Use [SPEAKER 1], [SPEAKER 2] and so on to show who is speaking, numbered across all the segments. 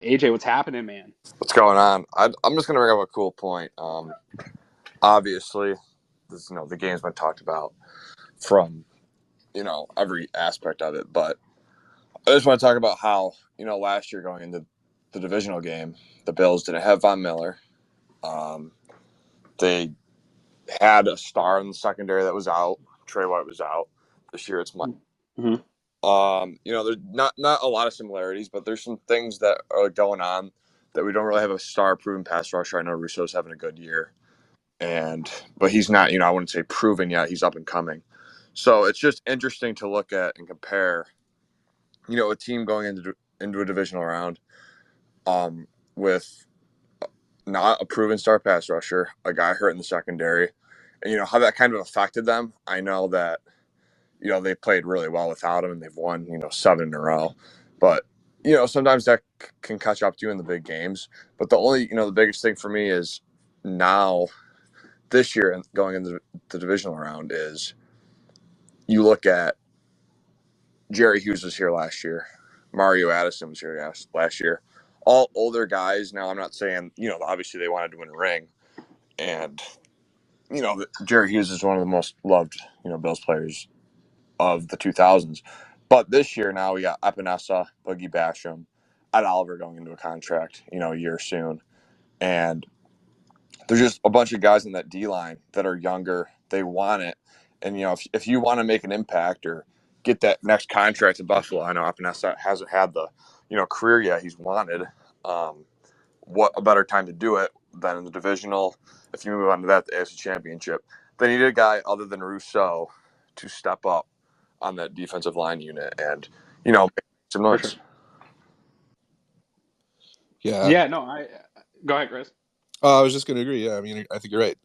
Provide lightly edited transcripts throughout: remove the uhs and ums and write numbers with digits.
[SPEAKER 1] AJ, what's happening, man?
[SPEAKER 2] What's going on? I'm just going to bring up a cool point. Obviously, the game's been talked about from every aspect of it, but I just want to talk about how last year going into the divisional game, the Bills didn't have Von Miller. They had a star in the secondary that was out. Trey White was out. This year it's Mike.
[SPEAKER 1] Mm-hmm.
[SPEAKER 2] There's not a lot of similarities, but there's some things that are going on that we don't really have a star-proven pass rusher. I know Russo's having a good year, but he's not. I wouldn't say proven yet. He's up and coming, so it's just interesting to look at and compare. A team going into a divisional round, with not a proven star pass rusher, a guy hurt in the secondary, and how that kind of affected them. I know that they played really well without him, and they've won 7 in a row, but sometimes that can catch up to you in the big games. But the biggest thing for me is now this year and going into the divisional round is you look at Jerry Hughes was here last year, Mario Addison was here last year, all older guys. Now I'm not saying obviously they wanted to win a ring, and Jerry Hughes is one of the most loved Bills players of the 2000s. But this year now we got Epinesa, Boogie Basham, Ed Oliver going into a contract, a year soon. And there's just a bunch of guys in that D-line that are younger. They want it. And, if you want to make an impact or get that next contract in Buffalo, I know Epinesa hasn't had the, career yet he's wanted. What a better time to do it than in the divisional. If you move on to that, the AFC Championship, they needed a guy other than Rousseau to step up on that defensive line unit and, make some noise.
[SPEAKER 1] Sure.
[SPEAKER 3] Yeah.
[SPEAKER 1] No, go ahead, Chris.
[SPEAKER 3] I was just going to agree. Yeah, I mean, I think you're right.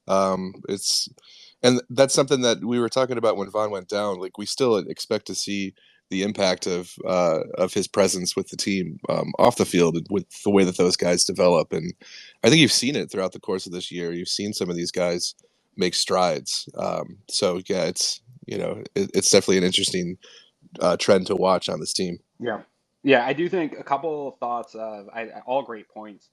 [SPEAKER 3] And that's something that we were talking about when Von went down. Like, we still expect to see the impact of his presence with the team off the field with the way that those guys develop. And I think you've seen it throughout the course of this year. You've seen some of these guys make strides. So yeah, it's definitely an interesting trend to watch on this team.
[SPEAKER 1] Yeah, I do think a couple of thoughts all great points,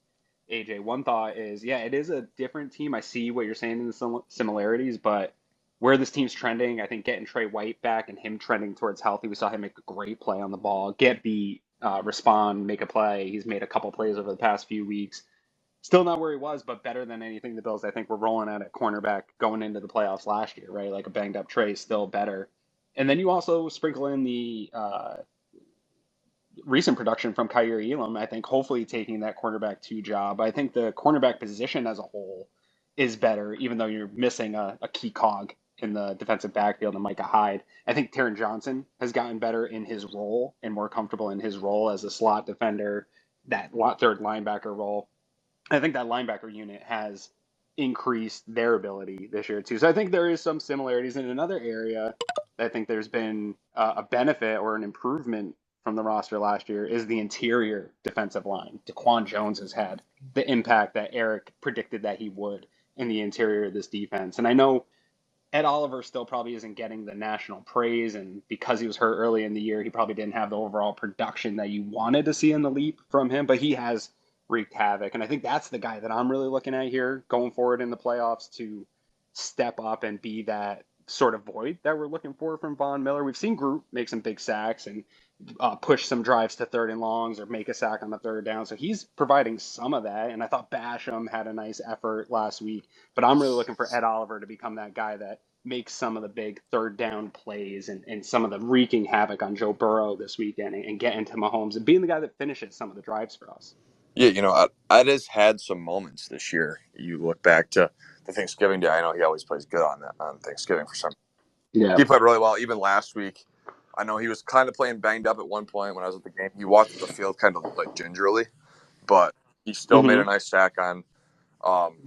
[SPEAKER 1] AJ. One thought is, it is a different team. I see what you're saying in the similarities, but where this team's trending, I think getting Trey White back and him trending towards healthy, we saw him make a great play on the ball, get beat, respond, make a play. He's made a couple plays over the past few weeks. Still not where he was, but better than anything the Bills, I think, were rolling at cornerback going into the playoffs last year, right? Like a banged up Trey, still better. And then you also sprinkle in the recent production from Kaiir Elam, I think hopefully taking that cornerback 2 job. I think the cornerback position as a whole is better, even though you're missing a key cog in the defensive backfield and Micah Hyde. I think Taron Johnson has gotten better in his role and more comfortable in his role as a slot defender, that third linebacker role. I think that linebacker unit has increased their ability this year too. So I think there is some similarities. In another area, I think there's been a benefit or an improvement from the roster last year is the interior defensive line. DaQuan Jones has had the impact that Eric predicted that he would in the interior of this defense. And I know Ed Oliver still probably isn't getting the national praise, and because he was hurt early in the year, he probably didn't have the overall production that you wanted to see in the leap from him, but he has wreaked havoc. And I think that's the guy that I'm really looking at here going forward in the playoffs to step up and be that sort of void that we're looking for from Von Miller. We've seen Groot make some big sacks and push some drives to 3rd and longs or make a sack on the 3rd down. So he's providing some of that. And I thought Basham had a nice effort last week, but I'm really looking for Ed Oliver to become that guy that makes some of the big 3rd down plays and some of the wreaking havoc on Joe Burrow this weekend and get into Mahomes and being the guy that finishes some of the drives for us.
[SPEAKER 2] Yeah, Ed has had some moments this year. You look back to the Thanksgiving Day. I know he always plays good on Thanksgiving for some.
[SPEAKER 1] Yeah,
[SPEAKER 2] he played really well. Even last week, I know he was kind of playing banged up at one point when I was at the game. He walked the field kind of like gingerly, but he still made a nice sack on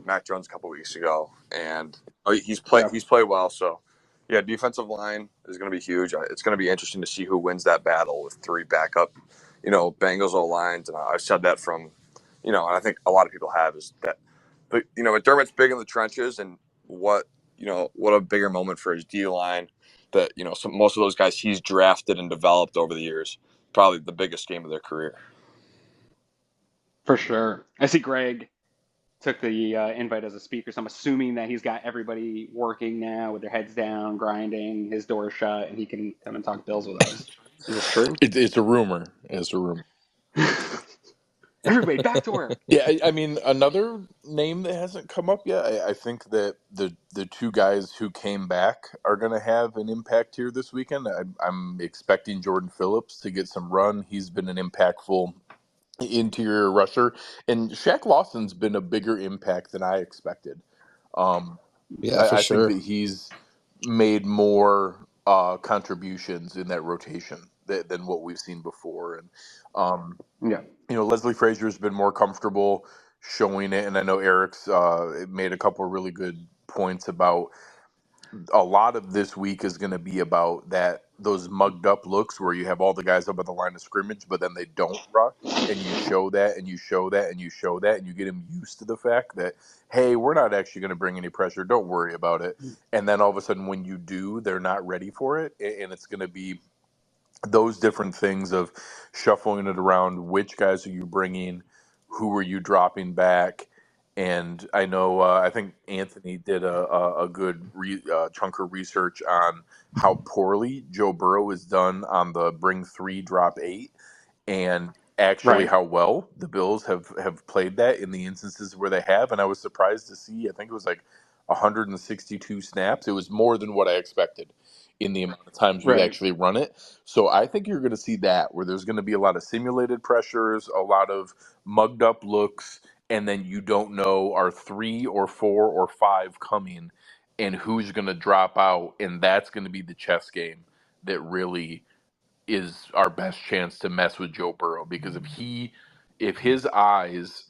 [SPEAKER 2] Mac Jones a couple weeks ago, and he's played well. So yeah, defensive line is going to be huge. It's going to be interesting to see who wins that battle with 3 backup, Bengals O lines. And I've said that from, and I think a lot of people have is that, but McDermott's big in the trenches, and what a bigger moment for his D line that most of those guys he's drafted and developed over the years. Probably the biggest game of their career.
[SPEAKER 1] For sure. I see Greg took the invite as a speaker, so I'm assuming that he's got everybody working now with their heads down, grinding, his door shut, and he can come and talk Bills with us. Is this true?
[SPEAKER 4] It's a rumor. It's a rumor.
[SPEAKER 1] Everybody back to work.
[SPEAKER 4] Yeah, I mean, another name that hasn't come up yet. I think that the two guys who came back are going to have an impact here this weekend. I'm expecting Jordan Phillips to get some run. He's been an impactful interior rusher, and Shaq Lawson's been a bigger impact than I expected. Um,
[SPEAKER 3] Yeah, for
[SPEAKER 4] I think
[SPEAKER 3] sure.
[SPEAKER 4] that he's made more contributions in that rotation than what we've seen before, and
[SPEAKER 1] Yeah.
[SPEAKER 4] Leslie Frazier's been more comfortable showing it, and I know Eric's made a couple of really good points about a lot of this week is going to be about those mugged up looks where you have all the guys up at the line of scrimmage, but then they don't rush, and you show that, and you show that, and you show that, and you get them used to the fact that, hey, we're not actually going to bring any pressure. Don't worry about it. And then all of a sudden, when you do, they're not ready for it, and it's going to be those different things of shuffling it around. Which guys are you bringing? Who are you dropping back? And I know I think Anthony did a good chunk of research on how poorly Joe Burrow has done on the bring three, drop eight, and actually
[SPEAKER 1] Right.
[SPEAKER 4] how well the Bills have played that in the instances where they have. And I was surprised to see, I think it was like 162 snaps. It was more than what I expected in the amount of times we've
[SPEAKER 1] Right.
[SPEAKER 4] actually run it. So I think you're going to see that where there's going to be a lot of simulated pressures, a lot of mugged up looks, and then you don't know are 3 or 4 or 5 coming and who's going to drop out. And that's going to be the chess game that really is our best chance to mess with Joe Burrow, because if his eyes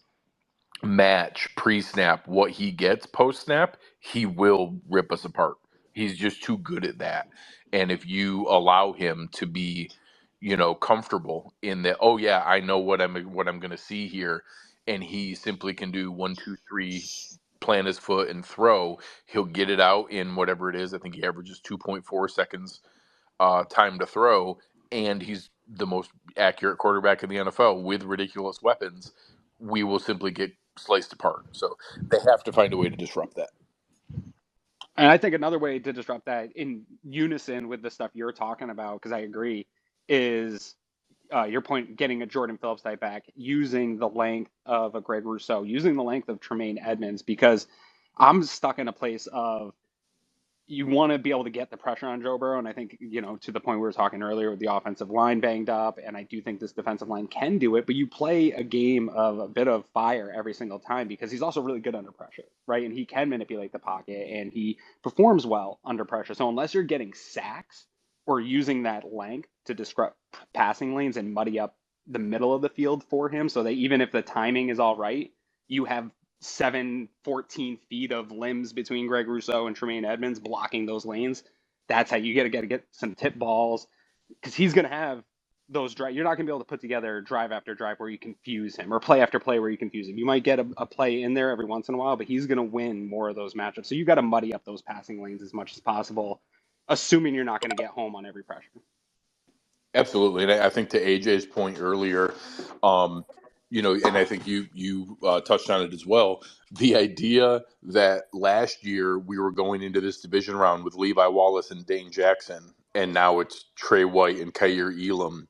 [SPEAKER 4] match pre-snap what he gets post-snap, he will rip us apart. He's just too good at that. And if you allow him to be, comfortable in that, oh yeah, I know what I'm going to see here, and he simply can do 1, 2, 3, plant his foot and throw, he'll get it out in whatever it is. I think he averages 2.4 seconds time to throw, and he's the most accurate quarterback in the NFL with ridiculous weapons. We will simply get sliced apart. So they have to find a way to disrupt that.
[SPEAKER 1] And I think another way to disrupt that in unison with the stuff you're talking about, because I agree, is your point, getting a Jordan Phillips type back, using the length of a Greg Rousseau, using the length of Tremaine Edmonds, because I'm stuck in a place of you want to be able to get the pressure on Joe Burrow. And I think, to the point we were talking earlier with the offensive line banged up, and I do think this defensive line can do it, but you play a game of a bit of fire every single time because he's also really good under pressure, right? And he can manipulate the pocket and he performs well under pressure. So unless you're getting sacks or using that length to disrupt passing lanes and muddy up the middle of the field for him, so that even if the timing is all right, you have 14 feet of limbs between Greg Rousseau and Tremaine Edmonds blocking those lanes. That's how you got to get some tip balls, because he's going to have those drive. You're not going to be able to put together drive after drive where you confuse him, or play after play where you confuse him. You might get a play in there every once in a while, but he's going to win more of those matchups. So you got to muddy up those passing lanes as much as possible, assuming you're not going to get home on every pressure.
[SPEAKER 4] Absolutely. And I think to AJ's point earlier, and I think you touched on it as well. The idea that last year we were going into this division round with Levi Wallace and Dane Jackson, and now it's Trey White and Kyer Elam.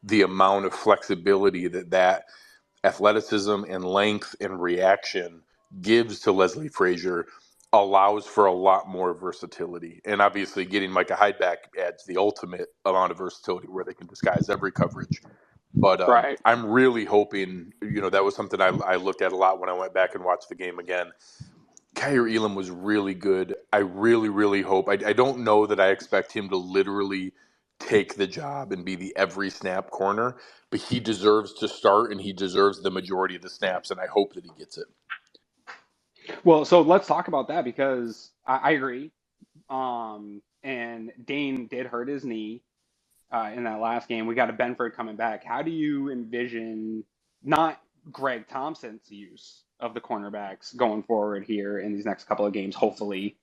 [SPEAKER 4] The amount of flexibility that athleticism and length and reaction gives to Leslie Frazier allows for a lot more versatility. And obviously getting Micah Hyde back adds the ultimate amount of versatility where they can disguise every coverage. But
[SPEAKER 1] Right.
[SPEAKER 4] I'm really hoping, that was something I looked at a lot when I went back and watched the game again. Kyer Elam was really good. I really, really hope. I don't know that I expect him to literally take the job and be the every snap corner, but he deserves to start and he deserves the majority of the snaps, and I hope that he gets it.
[SPEAKER 1] Well, so let's talk about that, because I agree. And Dane did hurt his knee in that last game. We got a Benford coming back. How do you envision not Greg Thompson's use of the cornerbacks going forward here in these next couple of games, hopefully?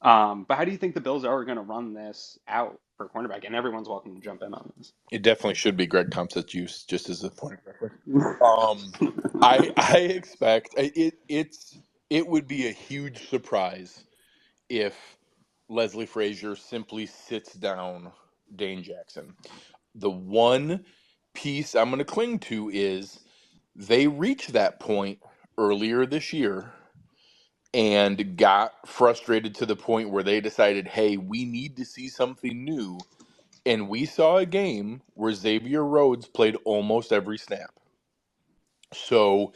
[SPEAKER 1] But how do you think the Bills are going to run this out for cornerback? And everyone's welcome to jump in on this.
[SPEAKER 4] It definitely should be Greg Thompson's use, just as a point of reference. I expect it would be a huge surprise if Leslie Frazier simply sits down Dane Jackson. The one piece I'm going to cling to is they reached that point earlier this year and got frustrated to the point where they decided, hey, we need to see something new. And we saw a game where Xavier Rhodes played almost every snap. So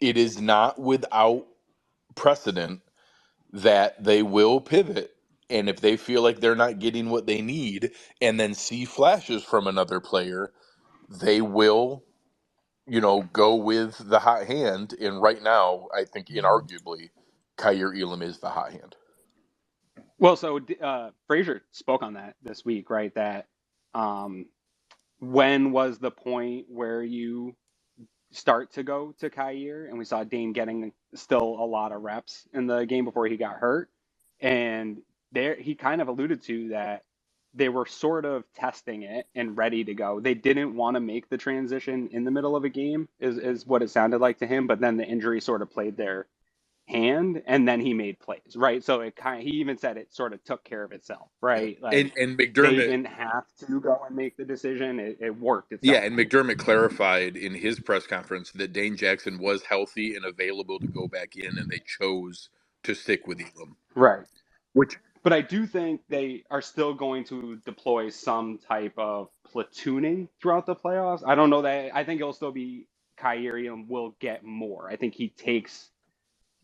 [SPEAKER 4] it is not without precedent that they will pivot. And if they feel like they're not getting what they need and then see flashes from another player, they will, go with the hot hand. And right now, I think inarguably, Kyer Elam is the hot hand.
[SPEAKER 1] Well, so Frazier spoke on that this week, right? That when was the point where you start to go to Kyer? And we saw Dane getting still a lot of reps in the game before he got hurt. And there he kind of alluded to that they were sort of testing it and ready to go. They didn't want to make the transition in the middle of a game, is what it sounded like to him. But then the injury sort of played their hand, and then he made plays, right? So he even said it sort of took care of itself, right? Like
[SPEAKER 4] And
[SPEAKER 1] they
[SPEAKER 4] McDermott,
[SPEAKER 1] didn't have to go and make the decision. It worked
[SPEAKER 4] yeah,
[SPEAKER 1] itself
[SPEAKER 4] and
[SPEAKER 1] out.
[SPEAKER 4] McDermott clarified in his press conference that Dane Jackson was healthy and available to go back in, and they chose to stick with Elam.
[SPEAKER 1] Right.
[SPEAKER 4] Which,
[SPEAKER 1] But I do think they are still going to deploy some type of platooning throughout the playoffs. I don't know that. I think it'll still be Kyrie and will get more. I think he takes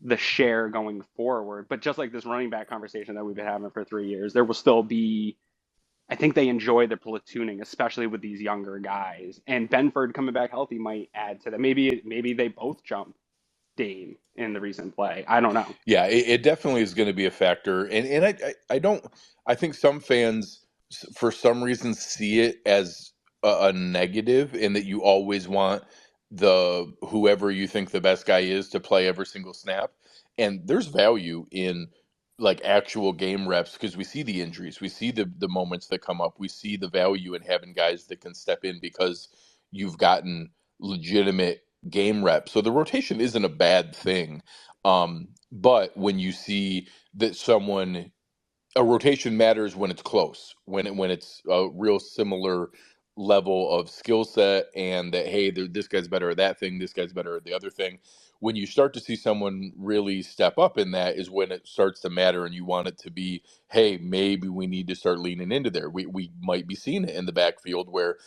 [SPEAKER 1] the share going forward. But just like this running back conversation that we've been having for 3 years, there will still be. I think they enjoy the platooning, especially with these younger guys. And Benford coming back healthy might add to that. Maybe they both jump Dame in the recent play. I don't know.
[SPEAKER 4] yeah, it definitely is going to be a factor. And I don't, I think some fans, for some reason, see it as a negative in that you always want whoever you think the best guy is to play every single snap. And there's value in like actual game reps because we see the injuries, we see the moments that come up, we see the value in having guys that can step in because you've gotten legitimate game reps. So the rotation isn't a bad thing. But when you see that a rotation matters when it's close, when it's a real similar level of skill set, and that hey, this guy's better at that thing, this guy's better at the other thing. When you start to see someone really step up in that is when it starts to matter, and you want it to be, hey, maybe we need to start leaning into there. We might be seeing it in the backfield where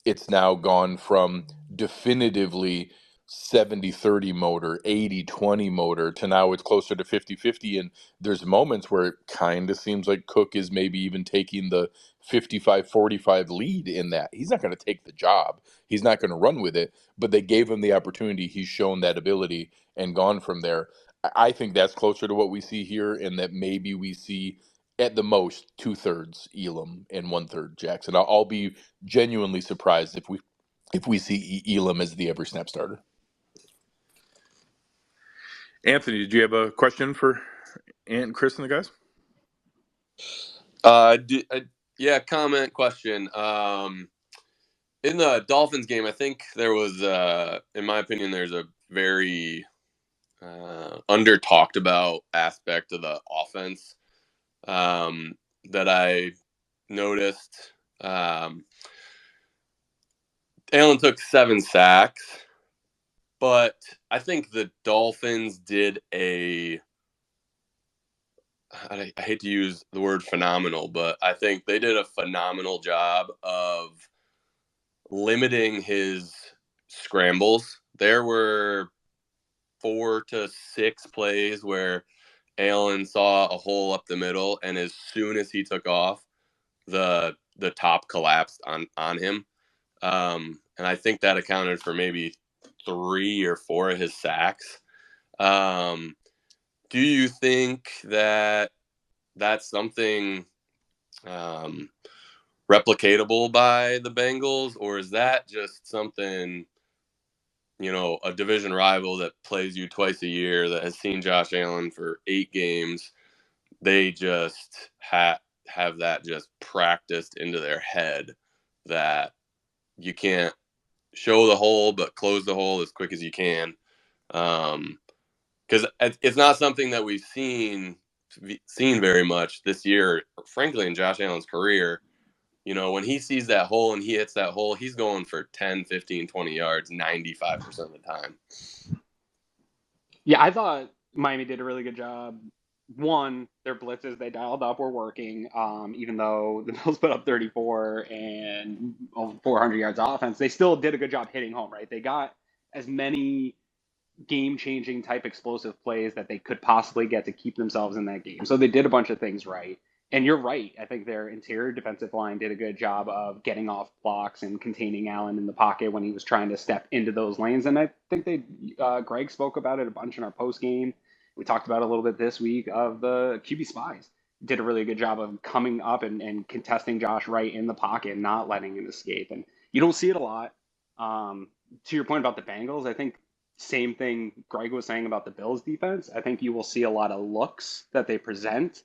[SPEAKER 4] it's now gone from definitively 70-30 motor, 80-20 motor to now it's closer to 50-50. And there's moments where it kind of seems like Cook is maybe even taking the 55-45 lead in that. He's not going to take the job. He's not going to run with it, but they gave him the opportunity. He's shown that ability and gone from there. I think that's closer to what we see here, and that maybe we see at the most 2/3 Elam and 1/3 Jackson. I'll be genuinely surprised if we see Elam as the every snap starter. Anthony, did you have a question for Ant and Chris and the guys?
[SPEAKER 5] Yeah, comment question. In the Dolphins game, I think there was, in my opinion, there's a very under talked about aspect of the offense that I noticed. Allen took 7 sacks, but I think the Dolphins did I hate to use the word phenomenal, but I think they did a phenomenal job of limiting his scrambles. There were 4 to 6 plays where Allen saw a hole up the middle, and as soon as he took off, the top collapsed on him. And I think that accounted for maybe 3 or 4 of his sacks. Do you think that that's something replicatable by the Bengals, or is that just something, a division rival that plays you twice a year that has seen Josh Allen for 8 games? They just have that just practiced into their head that you can't show the hole but close the hole as quick as you can. Because it's not something that we've seen very much this year, frankly, in Josh Allen's career. You know, when he sees that hole and he hits that hole, he's going for 10, 15, 20 yards 95% of the time.
[SPEAKER 1] Yeah, I thought Miami did a really good job. One, their blitzes they dialed up were working. Even though the Bills put up 34 and 400 yards of offense, they still did a good job hitting home, right? They got as many game-changing type explosive plays that they could possibly get to keep themselves in that game. So they did a bunch of things right. And you're right. I think their interior defensive line did a good job of getting off blocks and containing Allen in the pocket when he was trying to step into those lanes. And I think Greg spoke about it a bunch in our post game. We talked about it a little bit this week of the QB spies. Did a really good job of coming up and contesting Josh right in the pocket and not letting him escape. And you don't see it a lot. To your point about the Bengals, I think same thing Greg was saying about the Bills defense. I think you will see a lot of looks that they present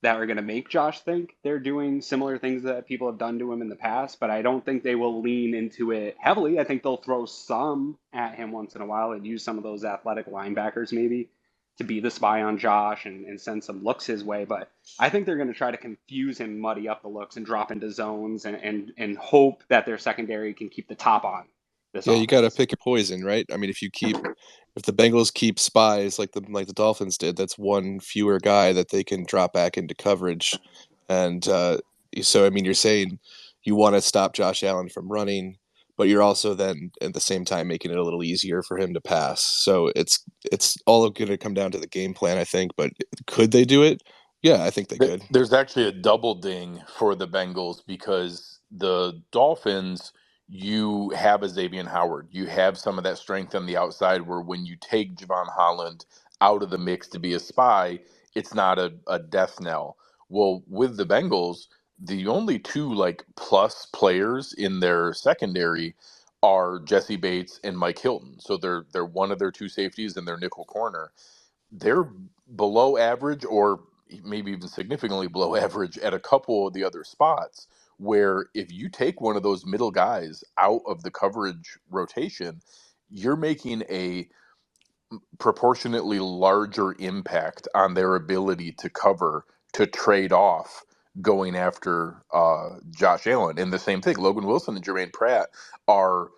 [SPEAKER 1] that are going to make Josh think they're doing similar things that people have done to him in the past, but I don't think they will lean into it heavily. I think they'll throw some at him once in a while and use some of those athletic linebackers maybe to be the spy on Josh and send some looks his way. But I think they're going to try to confuse him, muddy up the looks, and drop into zones and hope that their secondary can keep the top on this
[SPEAKER 3] Yeah, you got to
[SPEAKER 1] offense.
[SPEAKER 3] pick your poison, right? I mean, if the Bengals keep spies like the Dolphins did, that's one fewer guy that they can drop back into coverage. And so, I mean, you're saying you want to stop Josh Allen from running, but you're also then at the same time making it a little easier for him to pass. So it's all going to come down to the game plan, I think. But could they do it? Yeah, I think they could.
[SPEAKER 4] There's actually a double ding for the Bengals because the Dolphins, you have a Xavier Howard. You have some of that strength on the outside where when you take Javon Holland out of the mix to be a spy, it's not a death knell. Well, with the Bengals, the only two like plus players in their secondary are Jesse Bates and Mike Hilton. So they're one of their two safeties and their nickel corner. They're below average or maybe even significantly below average at a couple of the other spots where if you take one of those middle guys out of the coverage rotation, you're making a proportionately larger impact on their ability to cover to trade off going after Josh Allen. And the same thing, Logan Wilson and Jermaine Pratt are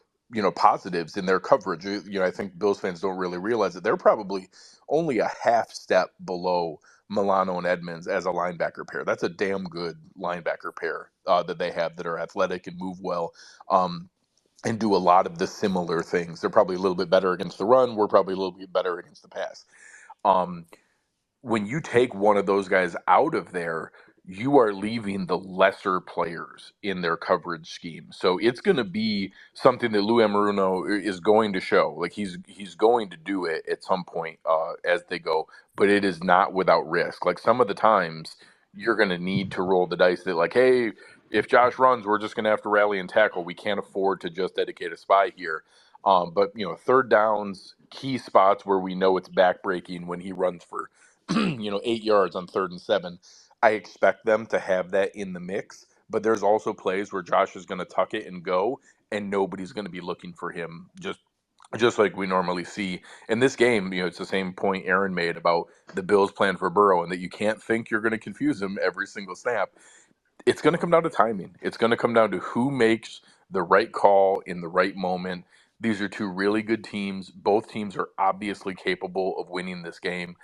[SPEAKER 4] positives in their coverage. I think Bills fans don't really realize that they're probably only a half step below Milano and Edmonds as a linebacker pair. That's a damn good linebacker pair that they have that are athletic and move well. And do a lot of the similar things. They're probably a little bit better against the run. We're probably a little bit better against the pass. When you take one of those guys out of there, you are leaving the lesser players in their coverage scheme. So it's going to be something that Lou Amaruno is going to show. Like he's going to do it at some point as they go, but it is not without risk. Like some of the times you're going to need to roll the dice that like, hey, if Josh runs, we're just going to have to rally and tackle. We can't afford to just dedicate a spy here. But third downs, key spots where we know it's backbreaking when he runs for 8 yards on 3rd and 7. I expect them to have that in the mix, but there's also plays where Josh is going to tuck it and go, and nobody's going to be looking for him just like we normally see in this game. It's the same point Aaron made about the Bills' plan for Burrow, and that you can't think you're going to confuse him every single snap. It's going to come down to timing. It's going to come down to who makes the right call in the right moment. These are two really good teams. Both teams are obviously capable of winning this game.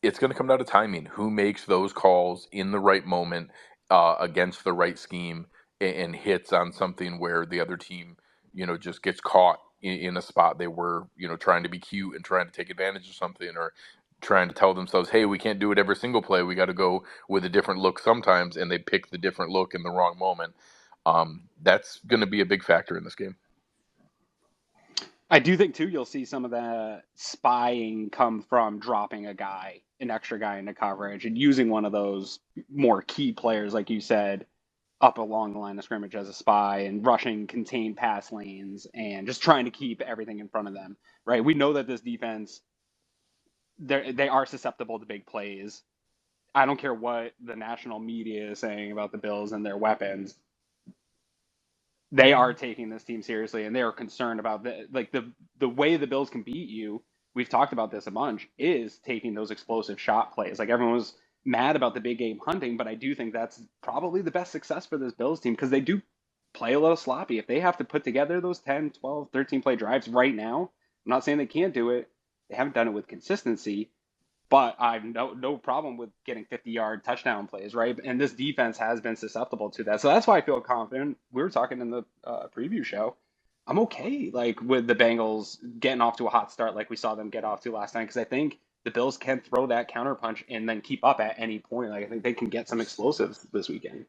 [SPEAKER 4] It's going to come down to timing. Who makes those calls in the right moment against the right scheme and hits on something where the other team, just gets caught in a spot they were, trying to be cute and trying to take advantage of something, or trying to tell themselves, hey, we can't do it every single play. We got to go with a different look sometimes, and they pick the different look in the wrong moment. That's going to be a big factor in this game.
[SPEAKER 1] I do think, too, you'll see some of the spying come from dropping an extra guy into coverage and using one of those more key players, like you said, up along the line of scrimmage as a spy and rushing contained pass lanes and just trying to keep everything in front of them, right? We know that this defense, they are susceptible to big plays. I don't care what the national media is saying about the Bills and their weapons. They are taking this team seriously, and they are concerned about the way the Bills can beat you we've talked about this a bunch, is taking those explosive shot plays. Like everyone was mad about the big game hunting, but I do think that's probably the best success for this Bills team because they do play a little sloppy. If they have to put together those 10, 12, 13 play drives right now, I'm not saying they can't do it. They haven't done it with consistency, but I've no problem with getting 50-yard touchdown plays, right? And this defense has been susceptible to that. So that's why I feel confident. We were talking in the preview show. I'm okay like with the Bengals getting off to a hot start like we saw them get off to last night because I think the Bills can throw that counterpunch and then keep up at any point. Like I think they can get some explosives this weekend.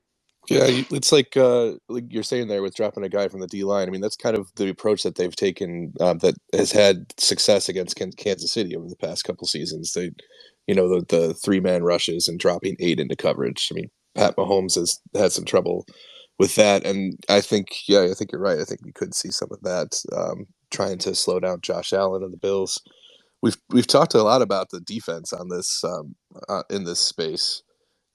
[SPEAKER 3] Yeah, it's like you're saying there with dropping a guy from the D line. I mean, that's kind of the approach that they've taken that has had success against Kansas City over the past couple seasons. They, the 3-man rushes and dropping 8 into coverage. I mean, Pat Mahomes has had some trouble with that, and I think you're right. I think we could see some of that trying to slow down Josh Allen and the Bills. We've talked a lot about the defense on this in this space,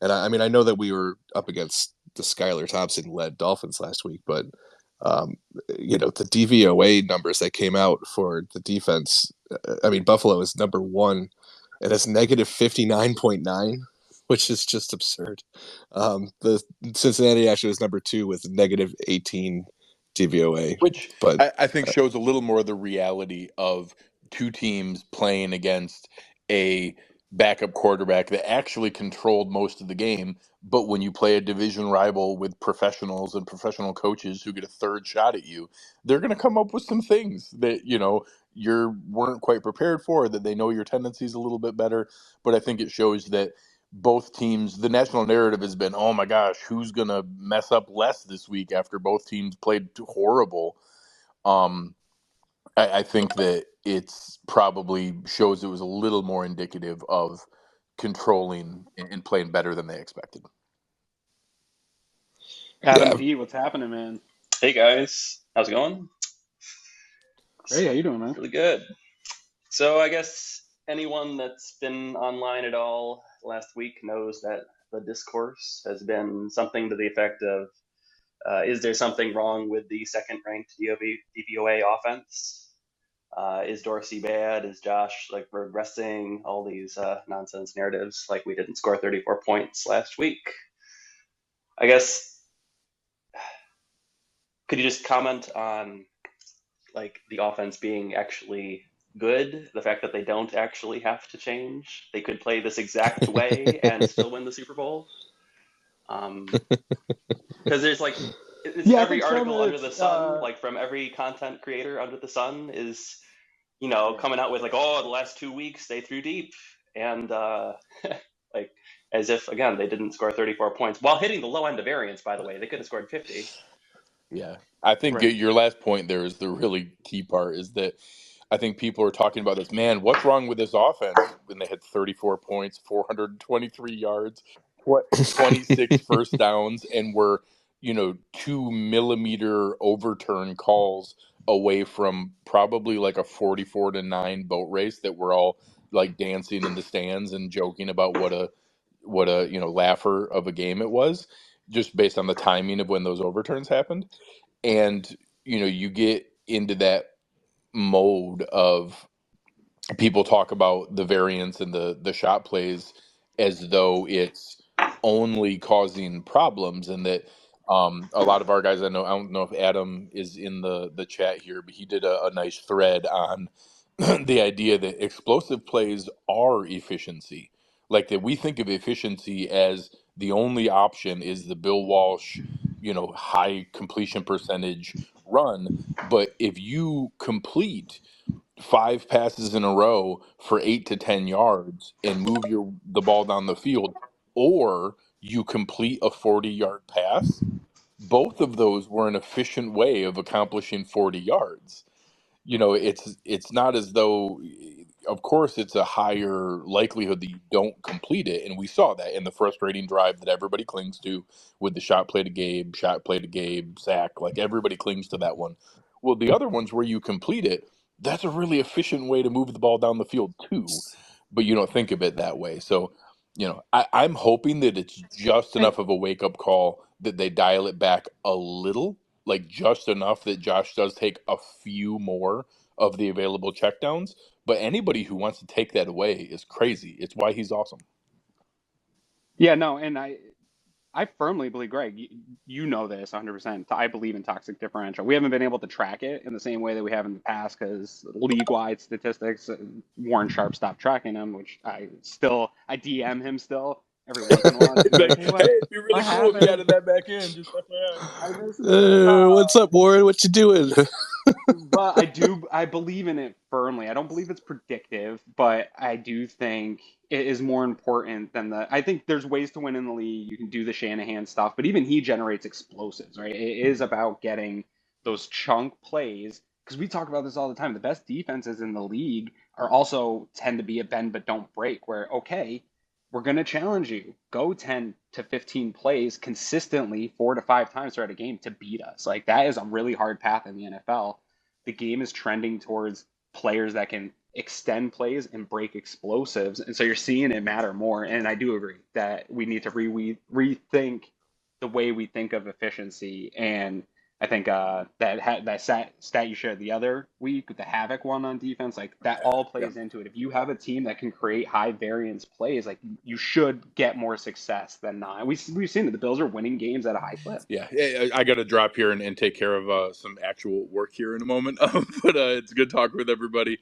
[SPEAKER 3] and I mean I know that we were up against the Skylar Thompson-led Dolphins last week, but the DVOA numbers that came out for the defense, I mean Buffalo is number 1, and it's negative 59.9, which is just absurd. The Cincinnati actually was number 2 with negative 18 DVOA,
[SPEAKER 4] which
[SPEAKER 3] but
[SPEAKER 4] I think shows a little more of the reality of two teams playing against a backup quarterback that actually controlled most of the game. But when you play a division rival with professionals and professional coaches who get a third shot at you, they're going to come up with some things that, you weren't quite prepared for, that they know your tendencies a little bit better. But I think it shows that both teams, the national narrative has been, oh my gosh, who's going to mess up less this week after both teams played horrible. I think that it's probably shows it was a little more indicative of controlling and playing better than they expected.
[SPEAKER 1] Adam
[SPEAKER 3] Yeah.
[SPEAKER 1] D, what's happening, man?
[SPEAKER 5] Hey guys, how's it going?
[SPEAKER 1] Great, how you doing, man?
[SPEAKER 5] Really good. So I guess anyone that's been online at all last week knows that the discourse has been something to the effect of, is there something wrong with the second-ranked DVOA offense? Is Dorsey bad? Is Josh regressing? All these nonsense narratives, like we didn't score 34 points last week. I guess, could you just comment on the offense being actually good, the fact that they don't actually have to change? They could play this exact way and still win the Super Bowl. Because there's every article under the sun, from every content creator under the sun is, coming out with the last 2 weeks they threw deep and as if again they didn't score 34 points while hitting the low end of variance. By the way, they could have scored 50.
[SPEAKER 4] Yeah, I think
[SPEAKER 1] Right.
[SPEAKER 4] your last point there is the really key part, is that I think people are talking about this, man, what's wrong with this offense when they had 34 points, 423 yards, 26 first downs, and were, 2-millimeter overturn calls away from probably a 44-9 boat race that we're all dancing in the stands and joking about what a laugher of a game it was, just based on the timing of when those overturns happened. And you get into that mode of people talk about the variance and the shot plays as though it's only causing problems, and that a lot of our guys, I don't know if Adam is in the chat here, but he did a nice thread on the idea that explosive plays are efficiency. That we think of efficiency as the only option is the Bill Walsh, high completion percentage run. But if you complete 5 passes in a row for 8 to 10 yards and move the ball down the field, or you complete a 40-yard pass, both of those were an efficient way of accomplishing 40 yards. It's not as though, of course, it's a higher likelihood that you don't complete it. And we saw that in the frustrating drive that everybody clings to with the shot play to Gabe, sack, everybody clings to that one. Well, the other ones where you complete it, that's a really efficient way to move the ball down the field too, but you don't think of it that way. So, I'm hoping that it's just enough of a wake-up call that they dial it back a little, just enough that Josh does take a few more of the available checkdowns, But anybody who wants to take that away is crazy. It's why he's awesome.
[SPEAKER 1] Yeah, no, and I firmly believe, Greg, you know this 100%. I believe in toxic differential. We haven't been able to track it in the same way that we have in the past because league-wide statistics, Warren Sharp stopped tracking them, which I DM him still every once in a while. Just be
[SPEAKER 4] Like,
[SPEAKER 1] like, hey,
[SPEAKER 4] hey, it'd be really
[SPEAKER 1] what
[SPEAKER 4] cool if you
[SPEAKER 1] happened?
[SPEAKER 4] added that back in. Just FYI.
[SPEAKER 1] I missed it.
[SPEAKER 3] What's up, Warren? What you doing?
[SPEAKER 1] But I believe in it firmly. I don't believe it's predictive, but I do think it is more important than I think there's ways to win in the league. You can do the Shanahan stuff, but even he generates explosives, right? It is about getting those chunk plays because we talk about this all the time. The best defenses in the league are also tend to be a bend but don't break, where, okay, we're going to challenge you. Go 10 to 15 plays consistently 4 to 5 times throughout a game to beat us. Like that is a really hard path in the NFL. The game is trending towards players that can extend plays and break explosives. And so you're seeing it matter more. And I do agree that we need to rethink the way we think of efficiency. And I think that stat you shared the other week, the Havoc one on defense, like that all
[SPEAKER 4] Yeah.
[SPEAKER 1] plays into it. If you have a team that can create high variance plays, like you should get more success than not. We've seen that the Bills are winning games at a high clip.
[SPEAKER 4] Yeah, I got to drop here and take care of some actual work here in a moment. But it's good talking with everybody,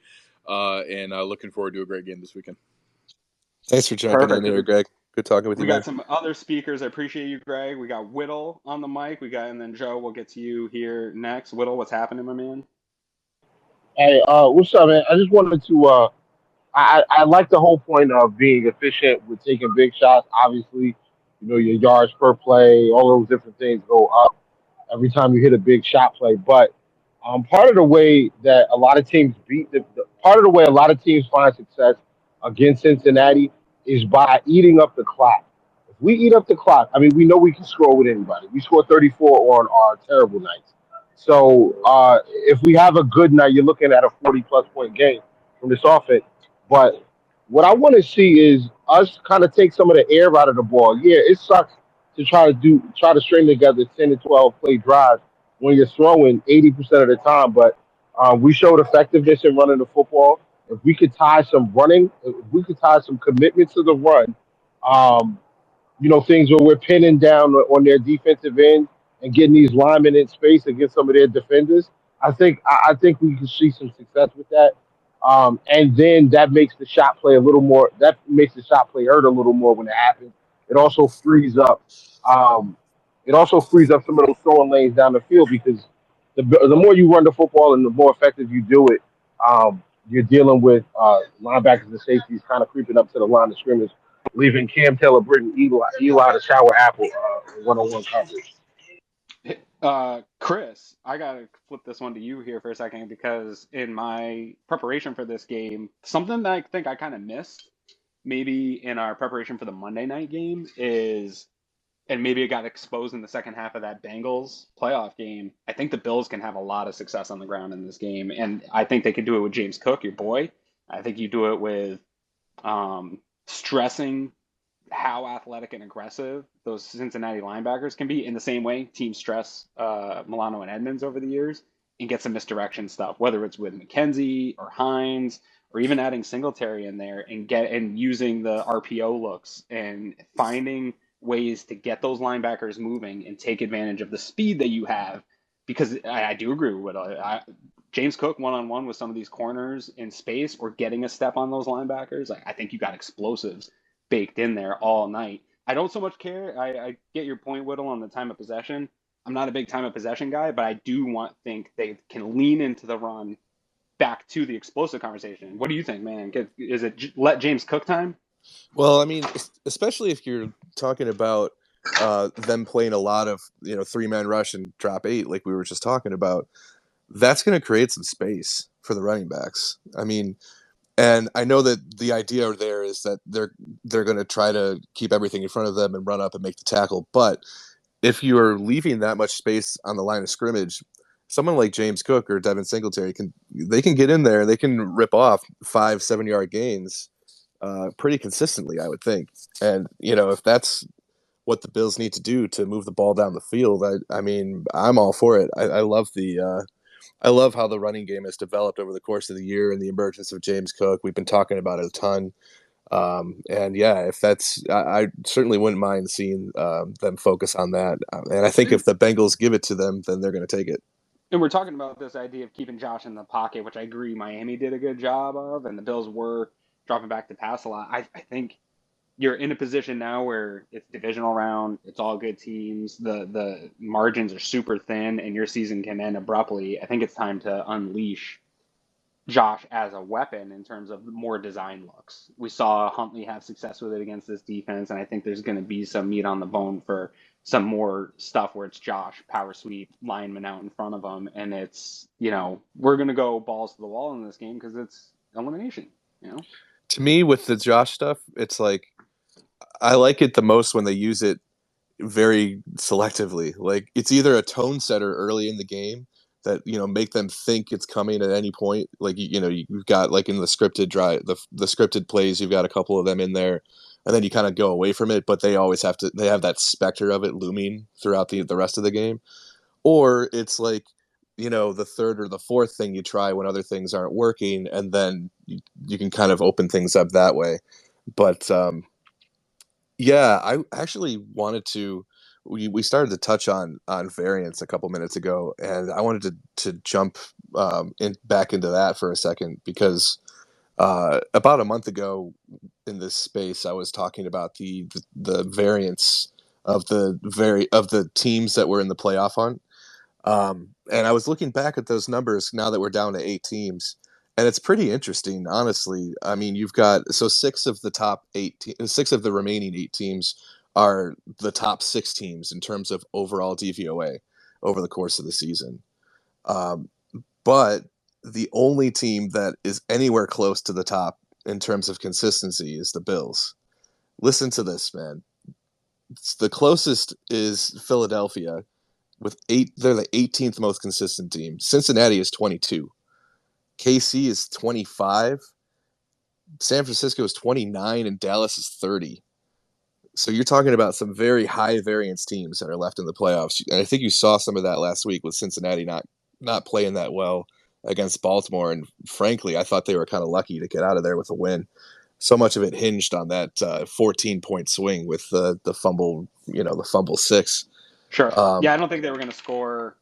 [SPEAKER 4] and looking forward to a great game this weekend.
[SPEAKER 3] Thanks for jumping in
[SPEAKER 1] Perfect.
[SPEAKER 3] here, Greg. Good talking with
[SPEAKER 1] We
[SPEAKER 3] you, man.
[SPEAKER 1] got some other speakers. I appreciate you, Greg. We got Whittle on the mic. And then Joe, we'll get to you here next. Whittle, what's happening, my man?
[SPEAKER 6] Hey, what's up, man? I just wanted to. I like the whole point of being efficient with taking big shots. Obviously, your yards per play, all those different things go up every time you hit a big shot play. But part of the way that a lot of teams part of the way a lot of teams find success against Cincinnati is by eating up the clock. If we eat up the clock, I mean, we know we can score with anybody. We score 34 on our terrible nights. So if we have a good night, you're looking at a 40-plus point game from this offense. But what I want to see is us kind of take some of the air out of the ball. Yeah, it sucks to try to string together 10 to 12 play drives when you're throwing 80% of the time. But we showed effectiveness in running the football. If we could tie some running, if we could tie some commitment to the run, um, things where we're pinning down on their defensive end and getting these linemen in space against some of their defenders. I think we can see some success with that. And then that makes the shot play a little more. That makes the shot play hurt a little more when it happens. It also frees up. Um, it also frees up some of those throwing lanes down the field because the more you run the football and the more effective you do it, you're dealing with linebackers and safeties kind of creeping up to the line of scrimmage, leaving Cam Taylor, Britton, Eli to shower apple one-on-one coverage.
[SPEAKER 1] Chris, I gotta flip this one to you here for a second because in my preparation for this game, something that I think I kind of missed maybe in our preparation for the Monday night game is, and maybe it got exposed in the second half of that Bengals playoff game. I think the Bills can have a lot of success on the ground in this game, and I think they could do it with James Cook, your boy. I think you do it with stressing how athletic and aggressive those Cincinnati linebackers can be in the same way teams stress Milano and Edmonds over the years and get some misdirection stuff, whether it's with McKenzie or Hines or even adding Singletary in there and using the RPO looks and finding ways to get those linebackers moving and take advantage of the speed that you have. Because I do agree with James Cook one-on-one with some of these corners in space or getting a step on those linebackers. I think you got explosives baked in there all night. I don't so much care. I get your point, Whittle, on the time of possession. I'm not a big time of possession guy, but I do think they can lean into the run back to the explosive conversation. What do you think, man? Is it let James Cook time?
[SPEAKER 3] Well, I mean, especially if you're talking about them playing a lot of three-man rush and drop 8, like we were just talking about, that's going to create some space for the running backs. I mean, and I know that the idea there is that they're going to try to keep everything in front of them and run up and make the tackle. But if you're leaving that much space on the line of scrimmage, someone like James Cook or Devin Singletary can get in there and they can rip off 5-7 yard gains pretty consistently, I would think. And if that's what the Bills need to do to move the ball down the field, I mean, I'm all for it. I love the I love how the running game has developed over the course of the year and the emergence of James Cook. We've been talking about it a ton. And yeah, if that's, I certainly wouldn't mind seeing them focus on that. And I think if the Bengals give it to them, then they're going to take it.
[SPEAKER 1] And we're talking about this idea of keeping Josh in the pocket, which I agree Miami did a good job of, and the Bills were dropping back to pass a lot. I think you're in a position now where it's divisional round, it's all good teams, the margins are super thin, and your season can end abruptly. I think it's time to unleash Josh as a weapon in terms of more design looks. We saw Huntley have success with it against this defense, and I think there's going to be some meat on the bone for some more stuff where it's Josh, power sweep, lineman out in front of him, and it's, we're going to go balls to the wall in this game because it's elimination.
[SPEAKER 3] To me, with the Josh stuff, it's like, I like it the most when they use it very selectively. Like, it's either a tone setter early in the game that make them think it's coming at any point. Like you've got, like, in the scripted the scripted plays, you've got a couple of them in there, and then you kind of go away from it. But they always have that specter of it looming throughout the rest of the game. Or it's like the third or the fourth thing you try when other things aren't working, and then you can kind of open things up that way. But yeah, I actually wanted to. We started to touch on variance a couple minutes ago, and I wanted to jump back into that for a second because about a month ago in this space, I was talking about the variance of the teams that were in the playoff hunt, and I was looking back at those numbers now that we're down to 8 teams. And it's pretty interesting, honestly. I mean, you've got 6 of the remaining 8 teams are the top 6 teams in terms of overall DVOA over the course of the season. But the only team that is anywhere close to the top in terms of consistency is the Bills. Listen to this, man. The closest is Philadelphia with 8. They're the 18th most consistent team. Cincinnati is 22. KC is 25, San Francisco is 29, and Dallas is 30. So you're talking about some very high variance teams that are left in the playoffs. And I think you saw some of that last week with Cincinnati not playing that well against Baltimore. And frankly, I thought they were kind of lucky to get out of there with a win. So much of it hinged on that 14-point swing with the fumble, the fumble 6.
[SPEAKER 1] Sure. Yeah, I don't think they were going to score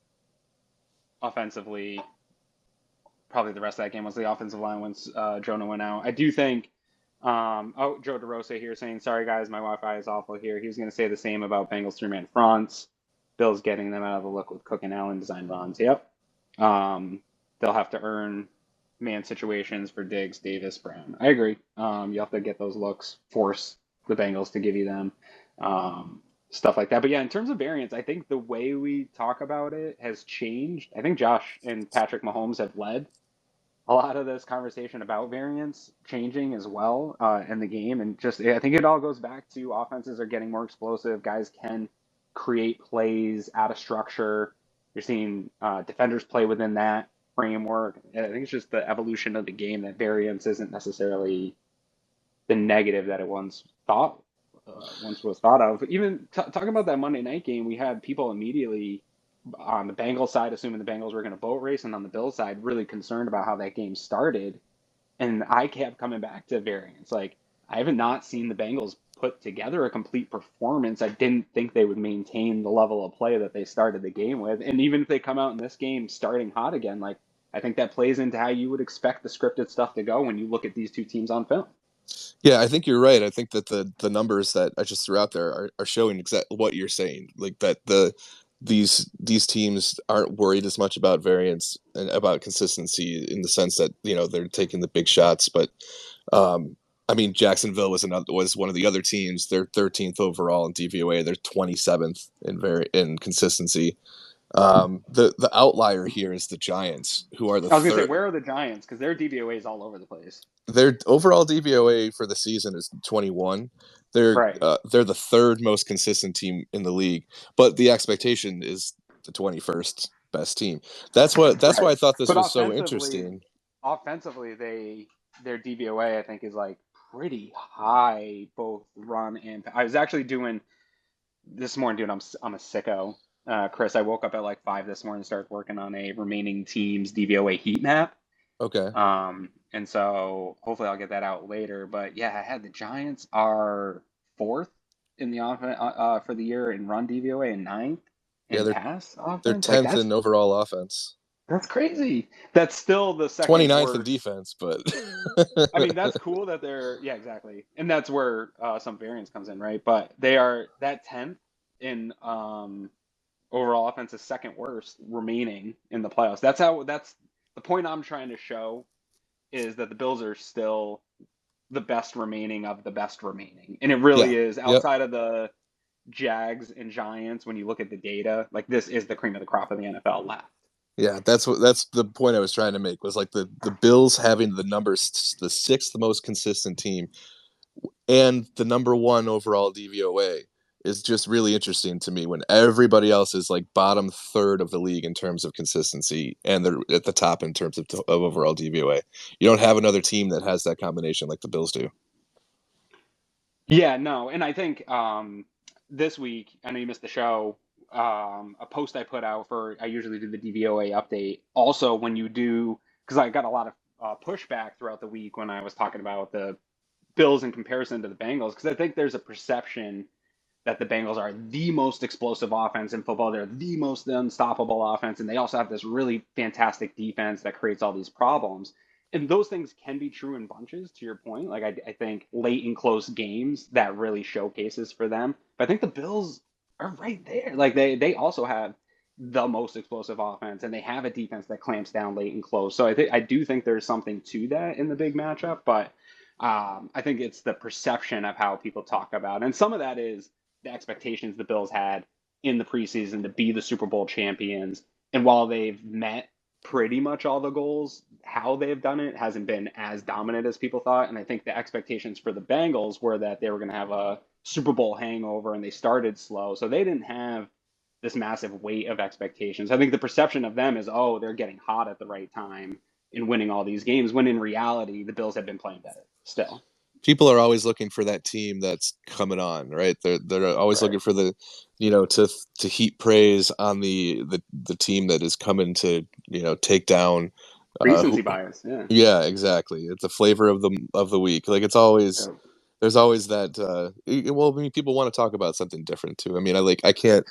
[SPEAKER 1] offensively. Probably the rest of that game was the offensive line once Jonah went out. I do think, Joe DeRosa here saying, sorry guys, my Wi-Fi is awful here. He was going to say the same about Bengals 3-man fronts. Bills getting them out of the look with Cook and Allen design runs. Yep. They'll have to earn man situations for Diggs, Davis, Brown. I agree. You have to get those looks, force the Bengals to give you them. Stuff like that. But yeah, in terms of variance, I think the way we talk about it has changed. I think Josh and Patrick Mahomes have led a lot of this conversation about variance changing as well in the game. And I think it all goes back to offenses are getting more explosive. Guys can create plays out of structure. You're seeing defenders play within that framework. And I think it's just the evolution of the game that variance isn't necessarily the negative that it once was thought of. Even talking about that Monday night game, we had people immediately on the Bengals side assuming the Bengals were going to boat race, and on the Bills side really concerned about how that game started. And I kept coming back to variance. Like, I haven't not seen the Bengals put together a complete performance. I didn't think they would maintain the level of play that they started the game with. And even if they come out in this game starting hot again, like, I think that plays into how you would expect the scripted stuff to go when you look at these two teams on film.
[SPEAKER 3] Yeah, I think you're right. I think that the numbers that I just threw out there are showing exactly what you're saying. Like that these teams aren't worried as much about variance and about consistency in the sense that they're taking the big shots. But I mean, Jacksonville was one of the other teams. They're 13th overall in DVOA. They're 27th in consistency. The outlier here is the Giants, who are the
[SPEAKER 1] I was going to
[SPEAKER 3] third.
[SPEAKER 1] say, where are the Giants? Because their DVOA is all over the place.
[SPEAKER 3] Their overall DVOA for the season is 21. They're
[SPEAKER 1] Right.
[SPEAKER 3] They're the third most consistent team in the league, but the expectation is the 21st best team. That's why I thought this was so interesting.
[SPEAKER 1] Offensively, their DVOA I think is like pretty high, both run and. I was actually doing this morning, dude. I'm a sicko. Chris, I woke up at like 5 this morning and started working on a remaining teams DVOA heat map.
[SPEAKER 3] Okay.
[SPEAKER 1] And so hopefully I'll get that out later. But yeah, I had the Giants are 4th in the offense for the year in run DVOA and 9th
[SPEAKER 3] Yeah,
[SPEAKER 1] in pass
[SPEAKER 3] they're
[SPEAKER 1] offense. Like
[SPEAKER 3] 10th in overall offense.
[SPEAKER 1] that's crazy. That's still the second
[SPEAKER 3] 29th in
[SPEAKER 1] worst.
[SPEAKER 3] defense, but
[SPEAKER 1] I mean, that's cool that yeah, exactly. And that's where some variance comes in, right? But they are that 10th in overall offense is second worst remaining in the playoffs. That's the point I'm trying to show is that the Bills are still the best remaining of the best remaining. And it
[SPEAKER 3] yeah.
[SPEAKER 1] really is
[SPEAKER 3] Yep.
[SPEAKER 1] outside of the Jags and Giants when you look at the data, like this is the cream of the crop of the NFL left.
[SPEAKER 3] Yeah, that's the point I was trying to make was like the Bills having the 6th most consistent team and the number 1 overall DVOA is just really interesting to me when everybody else is like bottom third of the league in terms of consistency and they're at the top in terms of overall DVOA. You don't have another team that has that combination like the Bills do.
[SPEAKER 1] Yeah, no, and I think this week, I know you missed the show, a post I put out I usually do the DVOA update. Also, when you do, because I got a lot of pushback throughout the week when I was talking about the Bills in comparison to the Bengals, because I think there's a perception that the Bengals are the most explosive offense in football. They're the most unstoppable offense, and they also have this really fantastic defense that creates all these problems. And those things can be true in bunches, to your point. Like I think late in close games that really showcases for them. But I think the Bills are right there. Like they also have the most explosive offense, and they have a defense that clamps down late and close. So I do think there's something to that in the big matchup. But I think it's the perception of how people talk about it. And some of that is the expectations the Bills had in the preseason to be the Super Bowl champions. And while they've met pretty much all the goals, how they've done it hasn't been as dominant as people thought. And I think the expectations for the Bengals were that they were going to have a Super Bowl hangover and they started slow. So they didn't have this massive weight of expectations. I think the perception of them is, oh, they're getting hot at the right time and winning all these games, when in reality, the Bills have been playing better still.
[SPEAKER 3] People are always looking for that team that's coming on, right? They're always looking for the, to heap praise on the team that is coming to, take down
[SPEAKER 1] Recency bias, yeah.
[SPEAKER 3] Yeah, exactly. It's a flavor of the week. Like it's always there's always that well, I mean, people want to talk about something different too. I mean, I can't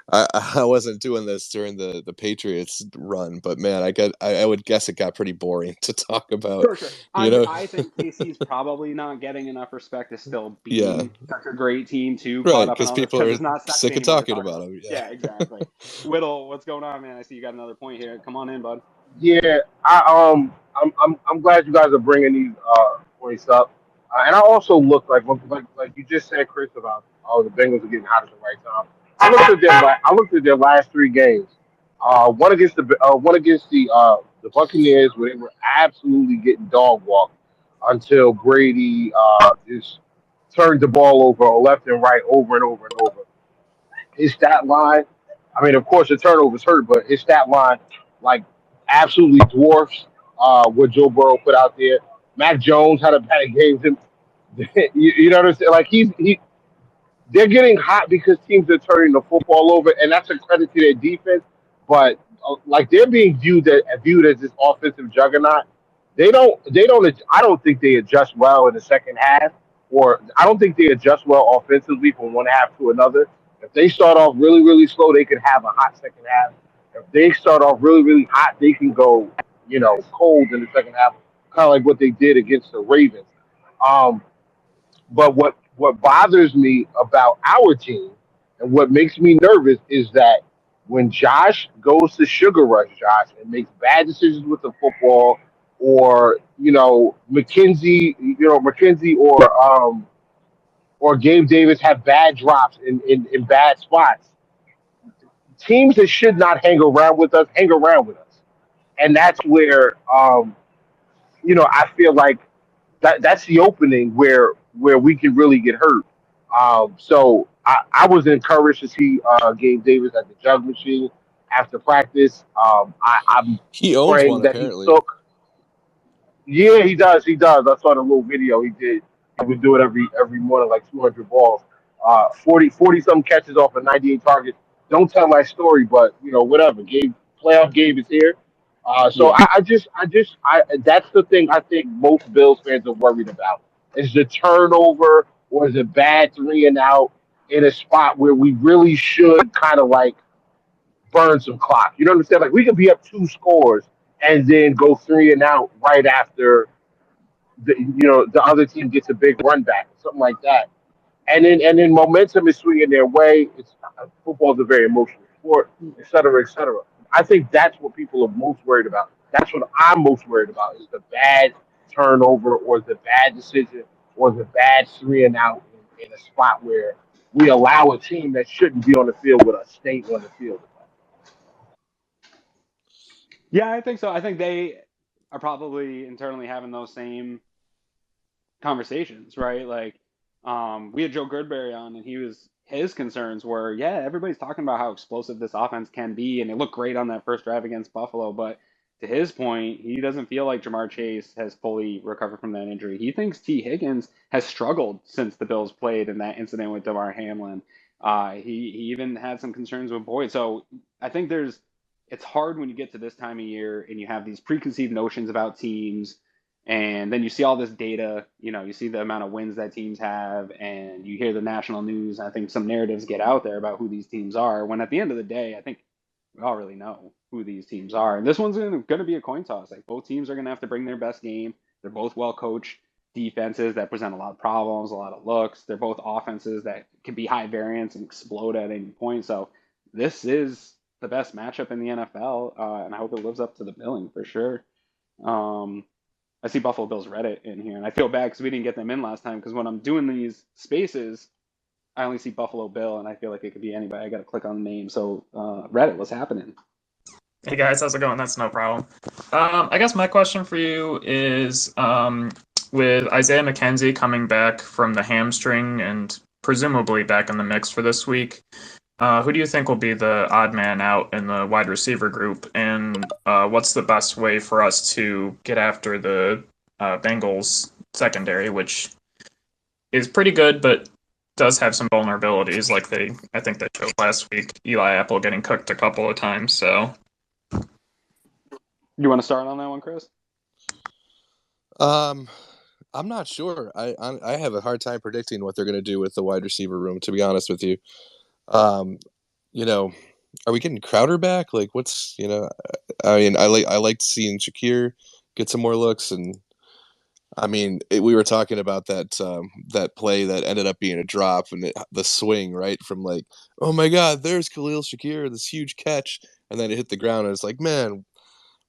[SPEAKER 3] I wasn't doing this during the Patriots run, but man, I would guess it got pretty boring to talk about.
[SPEAKER 1] For sure. I think KC's probably not getting enough respect to still being such a great team too.
[SPEAKER 3] Right,
[SPEAKER 1] Caught up in
[SPEAKER 3] because
[SPEAKER 1] all this
[SPEAKER 3] people
[SPEAKER 1] because
[SPEAKER 3] are
[SPEAKER 1] it's not
[SPEAKER 3] sick
[SPEAKER 1] sexy
[SPEAKER 3] of
[SPEAKER 1] anymore to
[SPEAKER 3] talking
[SPEAKER 1] talk
[SPEAKER 3] about them.
[SPEAKER 1] Yeah, exactly. Whittle, what's going on, man? I see you got another point here. Come on in, bud.
[SPEAKER 6] Yeah, I'm glad you guys are bringing these points up, and I also look like you just said, Chris, about the Bengals are getting hot at the right time. I looked at their last 3 games. One against the Buccaneers, where they were absolutely getting dog walked until Brady just turned the ball over left and right over and over and over. His stat line, I mean, of course, the turnovers hurt, but his stat line, like, absolutely dwarfs what Joe Burrow put out there. Mac Jones had a bad game. You know what I'm saying? Like, they're getting hot because teams are turning the football over, and that's a credit to their defense. But like, they're being viewed as this offensive juggernaut. I don't think they adjust well in the second half, or I don't think they adjust well offensively from one half to another. If they start off really, really slow, they could have a hot second half. If they start off really, really hot, they can go, cold in the second half, kind of like what they did against the Ravens. Um, but what bothers me about our team and what makes me nervous is that when Josh goes to sugar rush Josh and makes bad decisions with the football, or McKenzie or Gabe Davis have bad drops in bad spots. Teams that should not hang around with us hang around with us, and that's where I feel like that's the opening where we can really get hurt. So I was encouraged to see Gabe Davis at the jug machine after practice. I'm
[SPEAKER 3] He owns
[SPEAKER 6] praying
[SPEAKER 3] one
[SPEAKER 6] that he
[SPEAKER 3] apparently.
[SPEAKER 6] took. Yeah, he does. He does. I saw the little video he did. He would do it every morning, like 200 balls, 40 some catches off of 98 targets. don't tell my story, but whatever. Playoff game is here. So
[SPEAKER 1] Yeah.
[SPEAKER 6] that's the thing I think most Bills fans are worried about is the turnover or is a bad three and out in a spot where we really should kind of like burn some clock. You know what I'm saying? Like we could be up 2 scores and then go three and out right after the other team gets a big run back, something like that. And then momentum is swinging their way. Football is a very emotional sport, et cetera, et cetera. I think that's what people are most worried about. That's what I'm most worried about is the bad turnover or the bad decision or the bad three and out in a spot where we allow a team that shouldn't be on the field with us stay on the field.
[SPEAKER 1] Yeah, I think so. I think they are probably internally having those same conversations, right? Like, we had Joe Goodberry on, and his concerns were, yeah, everybody's talking about how explosive this offense can be, and it looked great on that first drive against Buffalo. But to his point, he doesn't feel like Jamar Chase has fully recovered from that injury. He thinks T. Higgins has struggled since the Bills played in that incident with Damar Hamlin. He even had some concerns with Boyd. So I think it's hard when you get to this time of year and you have these preconceived notions about teams and then you see all this data, you see the amount of wins that teams have, and you hear the national news. I think some narratives get out there about who these teams are, when at the end of the day, I think we all really know who these teams are. And this one's going to be a coin toss. Like both teams are going to have to bring their best game. They're both well coached defenses that present a lot of problems, a lot of looks. They're both offenses that can be high variance and explode at any point. So this is the best matchup in the NFL, and I hope it lives up to the billing for sure. I see Buffalo Bills Reddit in here, and I feel bad because we didn't get them in last time. Because when I'm doing these spaces, I only see Buffalo Bill, and I feel like it could be anybody. I got to click on the name. So Reddit, what's happening?
[SPEAKER 7] Hey guys, how's it going? That's no problem. I guess my question for you is with Isaiah McKenzie coming back from the hamstring and presumably back in the mix for this week, who do you think will be the odd man out in the wide receiver group? And what's the best way for us to get after the Bengals secondary, which is pretty good, but does have some vulnerabilities, like I think they showed last week, Eli Apple getting cooked a couple of times, so...
[SPEAKER 1] You want to start on that one, Chris?
[SPEAKER 3] I'm not sure. I have a hard time predicting what they're going to do with the wide receiver room, to be honest with you. Are we getting Crowder back? Like, what's I mean, I liked seeing Shakir get some more looks, and I mean, we were talking about that play that ended up being a drop and the swing right from like, oh my God, there's Khalil Shakir, this huge catch, and then it hit the ground, and it's like, man,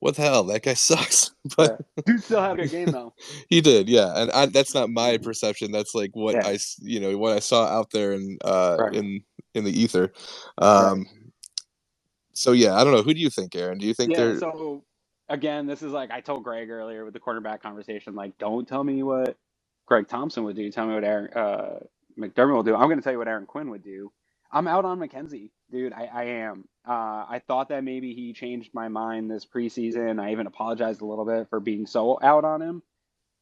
[SPEAKER 3] what the hell? That guy sucks. But
[SPEAKER 1] Yeah. Dude still had a good game though.
[SPEAKER 3] he did, yeah. And that's not my perception. That's like what
[SPEAKER 1] Yeah.
[SPEAKER 3] what I saw out there
[SPEAKER 1] Right.
[SPEAKER 3] in the ether.
[SPEAKER 1] Right.
[SPEAKER 3] So yeah, I don't know. Who do you think, Aaron? Do you think
[SPEAKER 1] Yeah.
[SPEAKER 3] they're
[SPEAKER 1] So again, this is like I told Greg earlier with the quarterback conversation. Like, don't tell me what Greg Thompson would do. Tell me what Aaron McDermott will do. I'm going to tell you what Aaron Quinn would do. I'm out on McKenzie, dude. I am. I thought that maybe he changed my mind this preseason. I even apologized a little bit for being so out on him.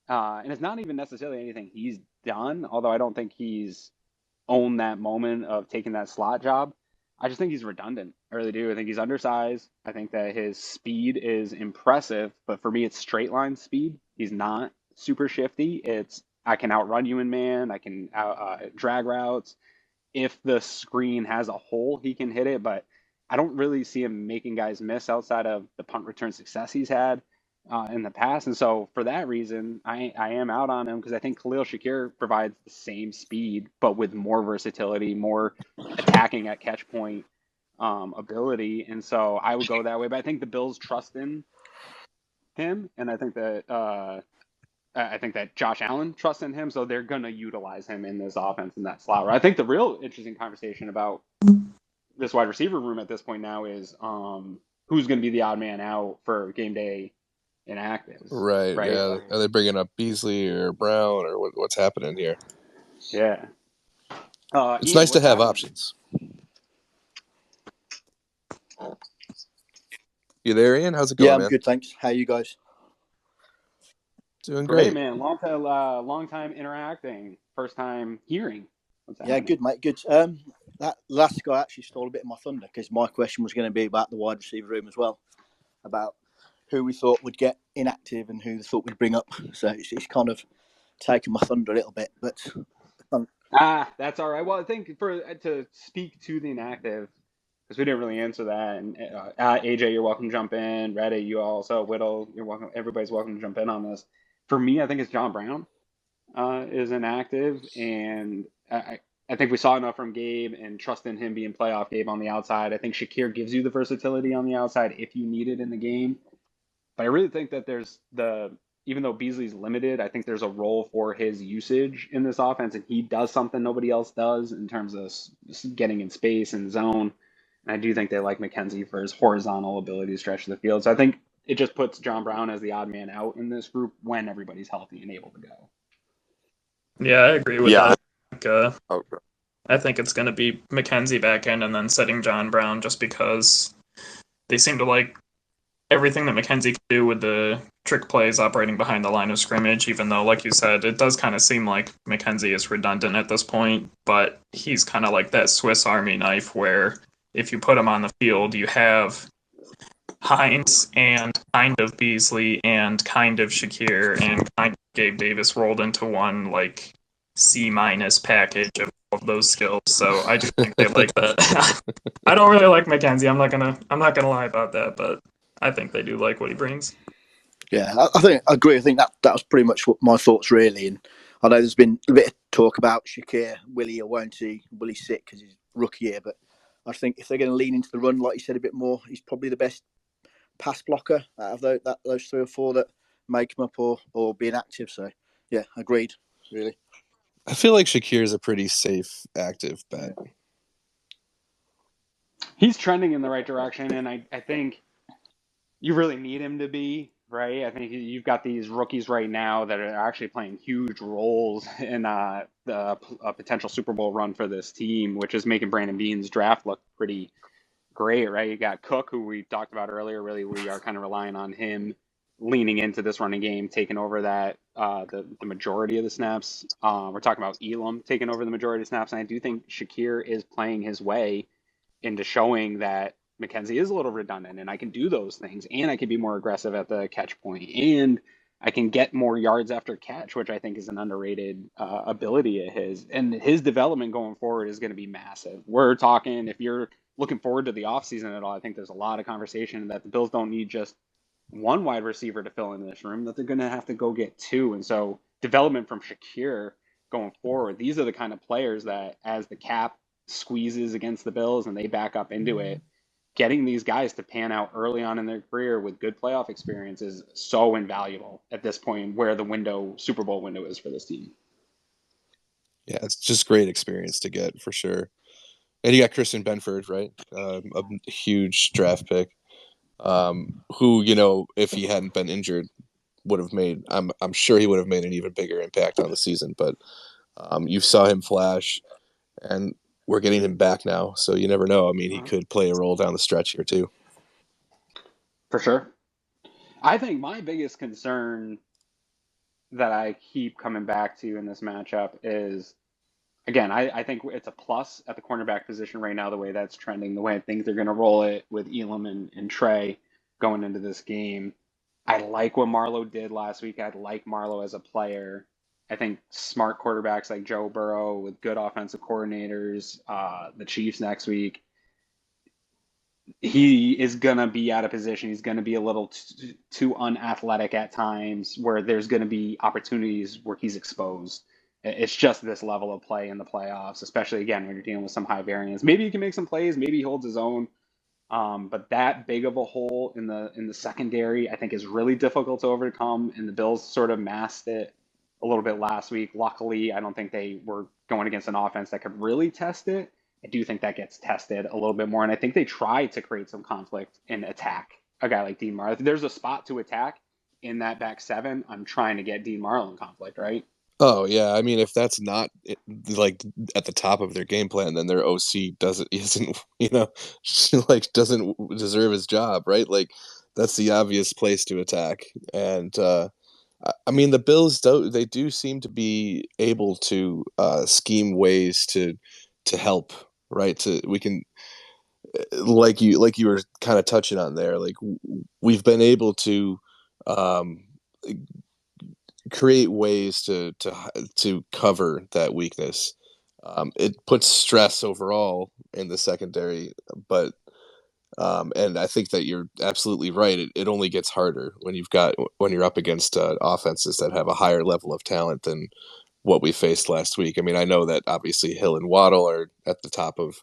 [SPEAKER 1] And it's not even necessarily anything he's done, although I don't think he's owned that moment of taking that slot job. I just think he's redundant. I really do. I think he's undersized. I think that his speed is impressive, but for me, it's straight line speed. He's not super shifty. I can outrun you in man. I can drag routes. If the screen has a hole, he can hit it, but I don't really see him making guys miss outside of the punt return success he's had in the past. And so for that reason, I am out on him because I think Khalil Shakir provides the same speed, but with more versatility, more attacking at catch point ability. And so I would go that way. But I think the Bills trust in him, and I think that Josh Allen trusts in him, so they're going to utilize him in this offense in that slot. I think the real interesting conversation about this wide receiver room at this point now is who's going to be the odd man out for game day inactives.
[SPEAKER 3] right? Yeah, are they bringing up Beasley or Brown or what's happening here?
[SPEAKER 1] Yeah.
[SPEAKER 3] It's
[SPEAKER 1] Ian,
[SPEAKER 3] nice to
[SPEAKER 1] what's
[SPEAKER 3] have
[SPEAKER 1] happening?
[SPEAKER 3] options. You there, Ian? How's it going,
[SPEAKER 8] Yeah, I'm
[SPEAKER 3] man?
[SPEAKER 8] good, thanks. How are you guys?
[SPEAKER 3] Doing
[SPEAKER 1] Great,
[SPEAKER 3] great.
[SPEAKER 1] man. Long time interacting, first time hearing. What's
[SPEAKER 8] Yeah,
[SPEAKER 1] happening?
[SPEAKER 8] good, mate. Good. that last guy actually stole a bit of my thunder because my question was going to be about the wide receiver room as well, about who we thought would get inactive and who we thought we'd bring up. So it's kind of taken my thunder a little bit, but
[SPEAKER 1] that's all right. Well, I think to speak to the inactive, because we didn't really answer that. And AJ, you're welcome to jump in. Reddit, you also. Whittle, you're welcome. Everybody's welcome to jump in on this. For me, I think it's John Brown is inactive, and I think we saw enough from Gabe and trust in him being playoff Gabe on the outside. I think Shakir gives you the versatility on the outside if you need it in the game. But I really think that even though Beasley's limited, I think there's a role for his usage in this offense, and he does something nobody else does in terms of getting in space and zone. And I do think they like McKenzie for his horizontal ability to stretch the field. So I think it just puts John Brown as the odd man out in this group when everybody's healthy and able to go.
[SPEAKER 7] Yeah, I agree with that.
[SPEAKER 2] Okay.
[SPEAKER 7] I think it's going to be McKenzie back in and then setting John Brown just because they seem to like everything that McKenzie can do with the trick plays operating behind the line of scrimmage, even though, like you said, it does kind of seem like McKenzie is redundant at this point, but he's kind of like that Swiss Army knife where if you put him on the field, you have Hines and kind of Beasley and kind of Shakir and kind of Gabe Davis rolled into one like C- package of all of those skills. So I do think they like that. I don't really like McKenzie. I'm not gonna lie about that, but I think they do like what he brings.
[SPEAKER 8] Yeah, I agree. I think that was pretty much what my thoughts really. And I know there's been a bit of talk about Shakir, will he or won't he? Will he sit because he's rookie year? But I think if they're going to lean into the run, like you said, a bit more, he's probably the best pass blocker out of those 3 or 4 that make him up or be inactive. So yeah, agreed. Really,
[SPEAKER 3] I feel like Shakir is a pretty safe active bet.
[SPEAKER 1] He's trending in the right direction, and I think you really need him to be, right? I think you've got these rookies right now that are actually playing huge roles in a potential Super Bowl run for this team, which is making Brandon Beane's draft look pretty great, right? You got Cook, who we talked about earlier. Really, we are kind of relying on him leaning into this running game, taking over that the majority of the snaps. We're talking about Elam taking over the majority of snaps, and I do think Shakir is playing his way into showing that McKenzie is a little redundant and I can do those things and I can be more aggressive at the catch point and I can get more yards after catch, which I think is an underrated ability of his. And his development going forward is going to be massive. We're talking, if you're looking forward to the offseason at all, I think there's a lot of conversation that the Bills don't need just one wide receiver to fill in this room, that they're going to have to go get 2. And so development from Shakir going forward, these are the kind of players that as the cap squeezes against the Bills and they back up into it, getting these guys to pan out early on in their career with good playoff experience is so invaluable at this point where the Super Bowl window is for this team.
[SPEAKER 3] Yeah, it's just great experience to get for sure. And you got Christian Benford, right? A huge draft pick, who, if he hadn't been injured, would have made. I'm sure he would have made an even bigger impact on the season. But you saw him flash, and we're getting him back now, so you never know. I mean, he could play a role down the stretch here too.
[SPEAKER 1] For sure. I think my biggest concern that I keep coming back to in this matchup is, again, I think it's a plus at the cornerback position right now, the way that's trending, the way I think they're going to roll it with Elam and Trey going into this game. I like what Marlowe did last week. I like Marlowe as a player. I think smart quarterbacks like Joe Burrow with good offensive coordinators, the Chiefs next week, he is going to be out of position. He's going to be a little too unathletic at times where there's going to be opportunities where he's exposed. It's just this level of play in the playoffs, especially, again, when you're dealing with some high variance. Maybe he can make some plays. Maybe he holds his own. But that big of a hole in the secondary, I think, is really difficult to overcome. And the Bills sort of masked it a little bit last week. Luckily, I don't think they were going against an offense that could really test it. I do think that gets tested a little bit more. And I think they tried to create some conflict and attack a guy like Dean Marlowe. If there's a spot to attack in that back 7, I'm trying to get Dean Marlowe in conflict, right?
[SPEAKER 3] Oh yeah, I mean, if that's not like at the top of their game plan, then their OC doesn't deserve his job, right? Like that's the obvious place to attack. And I mean, the Bills do seem to be able to scheme ways to help right? We can, like you were kind of touching on there, like we've been able to um, create ways to cover that weakness. It puts stress overall in the secondary, but and I think that you're absolutely right. It only gets harder when you're up against offenses that have a higher level of talent than what we faced last week. I mean, I know that obviously Hill and Waddle are at the top of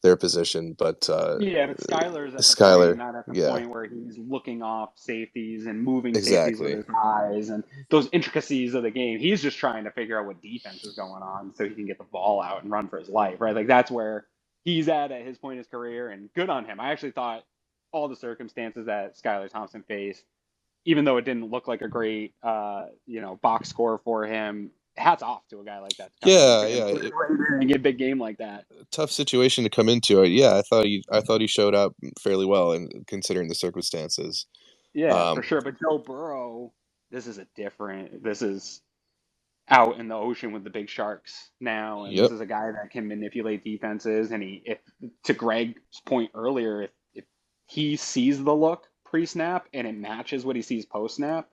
[SPEAKER 3] their position, but
[SPEAKER 1] Yeah, but Skyler's at the point,
[SPEAKER 3] Skyler,
[SPEAKER 1] not at the
[SPEAKER 3] yeah,
[SPEAKER 1] point where he's looking off safeties and moving safeties with
[SPEAKER 3] exactly.
[SPEAKER 1] his eyes and those intricacies of the game. He's just trying to figure out what defense is going on so he can get the ball out and run for his life, right? Like that's where he's at his point in his career, and good on him. I actually thought all the circumstances that Skyler Thompson faced, even though it didn't look like a great, box score for him, hats off to a guy like that to come in
[SPEAKER 3] Yeah,
[SPEAKER 1] and
[SPEAKER 3] yeah.
[SPEAKER 1] and get a big game like that.
[SPEAKER 3] Tough situation to come into. Yeah, I thought he showed up fairly well, and considering the circumstances.
[SPEAKER 1] Yeah, for
[SPEAKER 3] Um,
[SPEAKER 1] sure. But Joe Burrow, this is out in the ocean with the big sharks now, and this
[SPEAKER 3] yep.
[SPEAKER 1] is a guy that can manipulate defenses. And if to Greg's point earlier, if he sees the look pre-snap and it matches what he sees post-snap,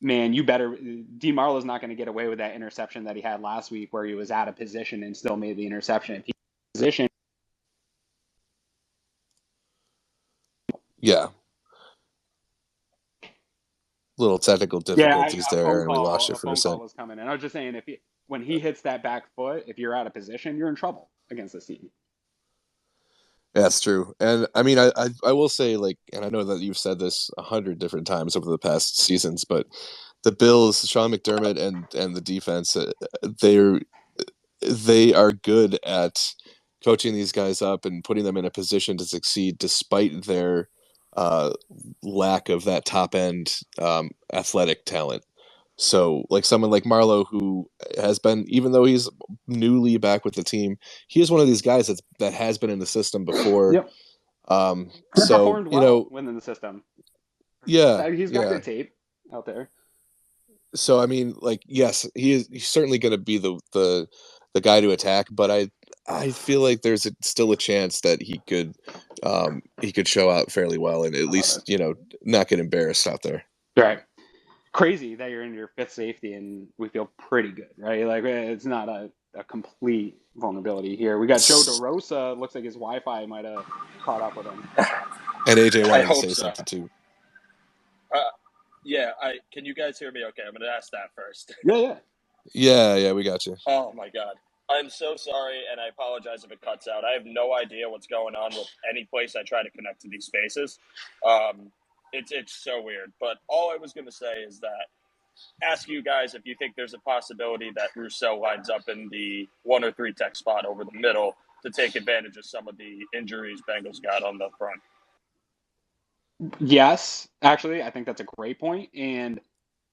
[SPEAKER 1] man, you better. DeMarlo's not going to get away with that interception that he had last week, where he was out of position and still made the interception. If he's in position,
[SPEAKER 3] Yeah. Little technical
[SPEAKER 1] yeah,
[SPEAKER 3] difficulties there, Aaron. We lost you
[SPEAKER 1] a
[SPEAKER 3] for a
[SPEAKER 1] phone call
[SPEAKER 3] sec.
[SPEAKER 1] was coming, and I was just saying, when he hits that back foot, if you're out of position, you're in trouble against this team.
[SPEAKER 3] That's true. And I mean, I will say, like, and I know that you've said this 100 different times over the past seasons, but the Bills, Sean McDermott and the defense, they are good at coaching these guys up and putting them in a position to succeed despite their uh, lack of that top end athletic talent. So, like someone like Marlowe, who has been, even though he's newly back with the team, he is one of these guys that has been in the system before.
[SPEAKER 1] Yep,
[SPEAKER 3] So
[SPEAKER 1] performed well within the system.
[SPEAKER 3] yeah,
[SPEAKER 1] He's got
[SPEAKER 3] yeah.
[SPEAKER 1] good tape out there.
[SPEAKER 3] So I mean, like, yes, he's certainly going to be the guy to attack, but I feel like there's still a chance that he could show out fairly well and at least not get embarrassed out there.
[SPEAKER 1] Right. Crazy that you're in your fifth safety and we feel pretty good, right? Like it's not a complete vulnerability here. We got Joe DeRosa. Looks like his Wi-Fi might have caught up with him.
[SPEAKER 3] And AJ
[SPEAKER 9] I
[SPEAKER 3] wanted to
[SPEAKER 9] hope
[SPEAKER 3] say
[SPEAKER 9] so.
[SPEAKER 3] something too.
[SPEAKER 9] Yeah, can you guys hear me okay? I'm going to ask that first.
[SPEAKER 3] Yeah, we got you.
[SPEAKER 9] Oh, my God. I'm so sorry, and I apologize if it cuts out. I have no idea what's going on with any place I try to connect to these spaces. It's so weird. But all I was going to say is that ask you guys if you think there's a possibility that Rousseau lines up in the 1 or 3 tech spot over the middle to take advantage of some of the injuries Bengals got on the front.
[SPEAKER 1] Yes, actually, I think that's a great point. And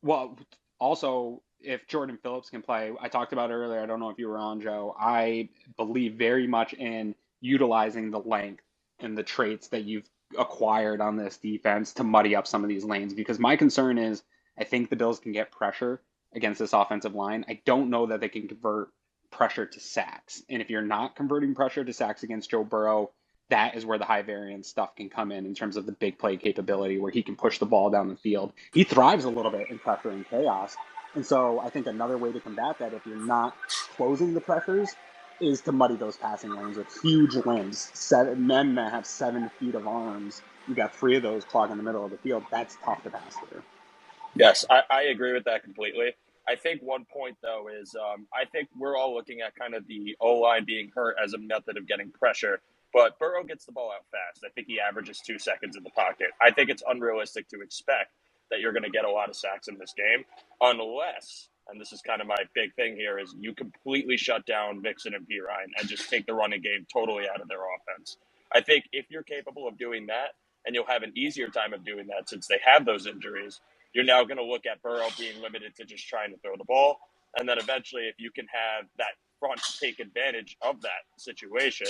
[SPEAKER 1] well, also, if Jordan Phillips can play, I talked about it earlier. I don't know if you were on, Joe. I believe very much in utilizing the length and the traits that you've acquired on this defense to muddy up some of these lanes. Because my concern is, I think the Bills can get pressure against this offensive line. I don't know that they can convert pressure to sacks. And if you're not converting pressure to sacks against Joe Burrow, that is where the high variance stuff can come in terms of the big play capability where he can push the ball down the field. He thrives a little bit in pressure and chaos. And so I think another way to combat that, if you're not closing the pressures, is to muddy those passing lanes with huge limbs. Men that have 7 feet of arms, you got 3 of those clogging the middle of the field. That's tough to pass through.
[SPEAKER 9] Yes, I agree with that completely. I think one point, though, is I think we're all looking at kind of the O-line being hurt as a method of getting pressure. But Burrow gets the ball out fast. I think he averages 2 seconds in the pocket. I think it's unrealistic to expect that you're going to get a lot of sacks in this game unless, and this is kind of my big thing here, is you completely shut down Mixon and Pirine and just take the running game totally out of their offense. I think if you're capable of doing that, and you'll have an easier time of doing that since they have those injuries, you're now going to look at Burrow being limited to just trying to throw the ball. And then eventually, if you can have that front take advantage of that situation,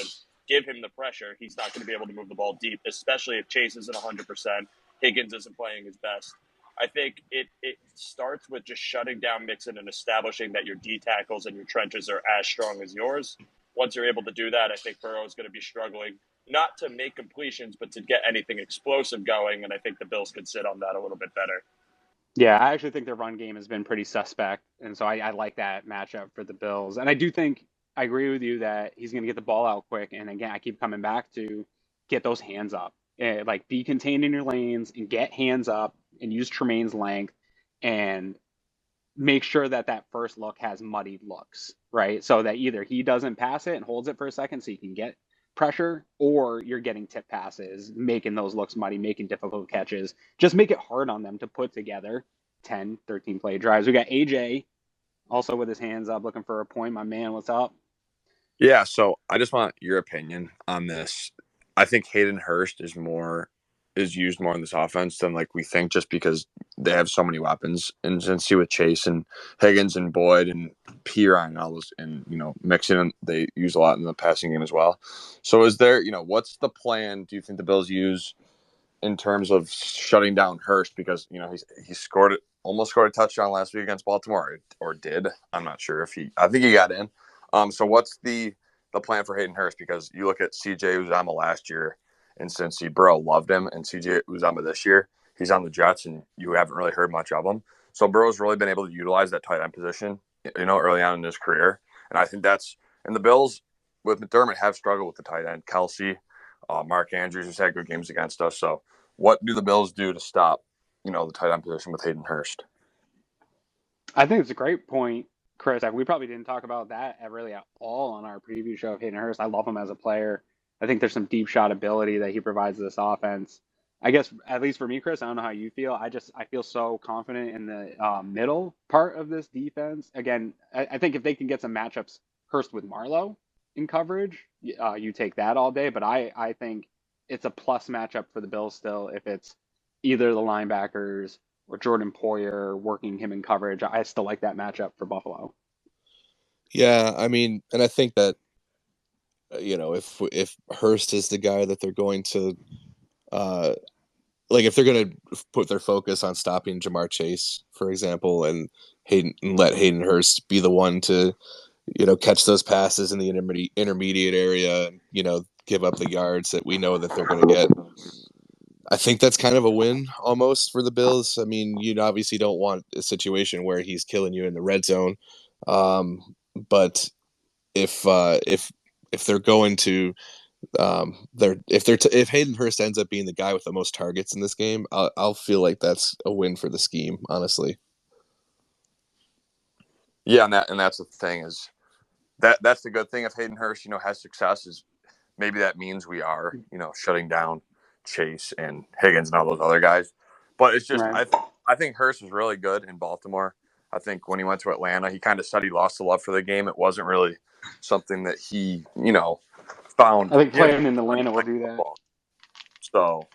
[SPEAKER 9] give him the pressure, he's not going to be able to move the ball deep, especially if Chase isn't 100%, Higgins isn't playing his best. I think it starts with just shutting down Mixon and establishing that your D tackles and your trenches are as strong as yours. once you're able to do that, I think Burrow is going to be struggling not to make completions, but to get anything explosive going. And I think the Bills could sit on that a little bit better.
[SPEAKER 1] Yeah, I actually think their run game has been pretty suspect, and so I like that matchup for the Bills. And I do think I agree with you that he's going to get the ball out quick. And again, I keep coming back to get those hands up, like be contained in your lanes and get hands up and use Tremaine's length and make sure that that first look has muddied looks, right? So that either he doesn't pass it and holds it for a second so you can get pressure, or you're getting tip passes, making those looks muddy, making difficult catches. Just make it hard on them to put together 10, 13 play drives. We got AJ also with his hands up looking for a point. My man, what's up?
[SPEAKER 2] Yeah, so I just want your opinion on this. I think Hayden Hurst is used more in this offense than like we think, just because they have so many weapons. And see with Chase and Higgins and Boyd and Piron and all those, and Mixon, they use a lot in the passing game as well. So is there, what's the plan? Do you think the Bills use in terms of shutting down Hurst? Because he almost scored a touchdown last week against Baltimore, or did. I'm not sure if I think he got in. So what's the plan for Hayden Hurst? Because you look at CJ Uzama last year, and Cincy, Burrow loved him, and CJ Uzama this year, he's on the Jets, and you haven't really heard much of him. So Burrow's really been able to utilize that tight end position, early on in his career. And I think and the Bills with McDermott have struggled with the tight end. Kelsey, Mark Andrews has had good games against us. So what do the Bills do to stop, the tight end position with Hayden Hurst?
[SPEAKER 1] I think it's a great point, Chris. We probably didn't talk about that really at all on our preview show of Hayden Hurst. I love him as a player. I think there's some deep shot ability that he provides this offense. I guess, at least for me, Chris, I don't know how you feel. I feel so confident in the middle part of this defense. Again, I think if they can get some matchups, Hurst with Marlowe in coverage, you take that all day. But I think it's a plus matchup for the Bills still if it's either the linebackers or Jordan Poyer working him in coverage. I still like that matchup for Buffalo.
[SPEAKER 3] Yeah, I mean, and I think that if Hurst is the guy that they're going to if they're going to put their focus on stopping Jamar Chase, for example, and let Hayden Hurst be the one to catch those passes in the intermediate area, and give up the yards that we know that they're going to get, I think that's kind of a win almost for the Bills. I mean, you obviously don't want a situation where he's killing you in the red zone, but if they're going to if Hayden Hurst ends up being the guy with the most targets in this game, I'll feel like that's a win for the scheme, honestly.
[SPEAKER 2] Yeah, and that's the thing is that's the good thing if Hayden Hurst has success, is maybe that means we are shutting down Chase and Higgins and all those other guys. But it's just
[SPEAKER 1] Right.
[SPEAKER 2] I think Hurst was really good in Baltimore. I think when he went to Atlanta, he kind of said he lost the love for the game. It wasn't really something that he found.
[SPEAKER 1] I think playing in Atlanta will do that.
[SPEAKER 2] So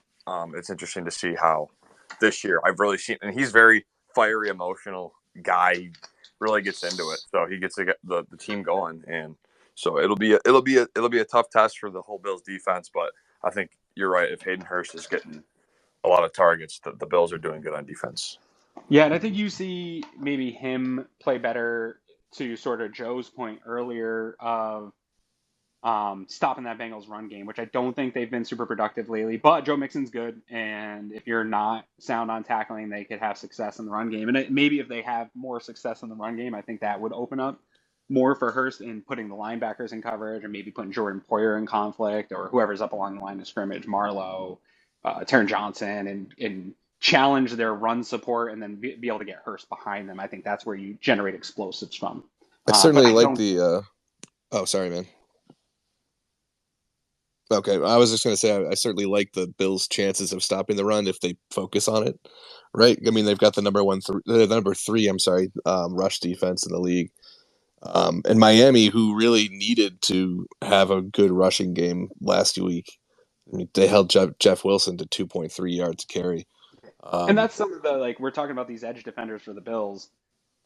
[SPEAKER 2] it's interesting to see how this year I've really seen, and he's very fiery, emotional guy. He really gets into it, so he gets to get the team going, and so it'll be a tough test for the whole Bills defense. But I think you're right. If Hayden Hurst is getting a lot of targets, the Bills are doing good on defense.
[SPEAKER 1] Yeah, and I think you see maybe him play better, to sort of Joe's point earlier of stopping that Bengals run game, which I don't think they've been super productive lately. But Joe Mixon's good, and if you're not sound on tackling, they could have success in the run game. And maybe if they have more success in the run game, I think that would open up more for Hurst in putting the linebackers in coverage, or maybe putting Jordan Poyer in conflict, or whoever's up along the line of scrimmage, Marlowe, Taron Johnson, and challenge their run support, and then be able to get Hurst behind them. I think that's where you generate explosives from.
[SPEAKER 3] I certainly like the. Oh, sorry, man. Okay, I was just going to say I certainly like the Bills' chances of stopping the run if they focus on it, right? I mean, they've got the number three, rush defense in the league, and Miami, who really needed to have a good rushing game last week. I mean, they held Jeff Wilson to 2.3 yards carry,
[SPEAKER 1] and that's some of the we're talking about these edge defenders for the Bills,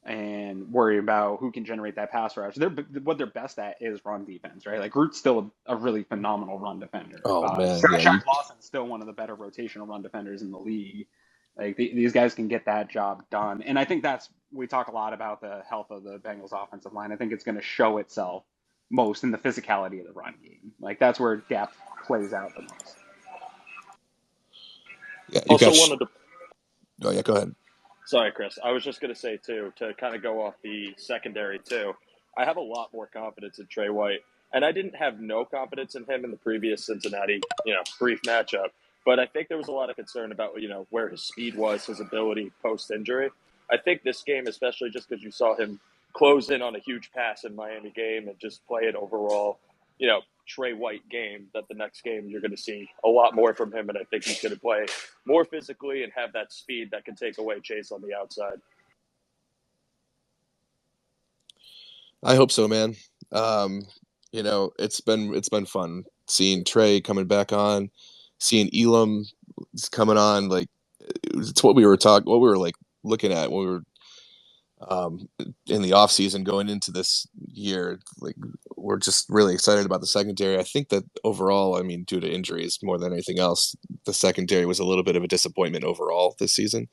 [SPEAKER 1] and worry about who can generate that pass rush. What they're best at is run defense, right? Like Root's still a really phenomenal run defender.
[SPEAKER 3] Oh man,
[SPEAKER 1] Shaq Lawson's still one of the better rotational run defenders in the league. Like these guys can get that job done, and I think we talk a lot about the health of the Bengals offensive line. I think it's going to show itself most in the physicality of the run game. Like that's where depth plays out the most.
[SPEAKER 3] Yeah, you
[SPEAKER 9] Also
[SPEAKER 3] got.
[SPEAKER 9] wanted to.
[SPEAKER 3] Oh yeah, go ahead.
[SPEAKER 9] Sorry, Chris. I was just going to say, too, to kind of go off the secondary, too, I have a lot more confidence in Trey White. And I didn't have no confidence in him in the previous Cincinnati, brief matchup. But I think there was a lot of concern about, where his speed was, his ability post-injury. I think this game, especially just because you saw him close in on a huge pass in Miami game and just play it overall, Trey White game, that the next game you're going to see a lot more from him. And I think he's going to play more physically and have that speed that can take away Chase on the outside.
[SPEAKER 3] I hope so, man. It's been fun seeing Trey coming back on, seeing Elam coming on. Like it's what we were looking at when we were in the off season going into this year. Like we're just really excited about the secondary. I think that overall, I mean, due to injuries more than anything else, the secondary was a little bit of a disappointment overall this season.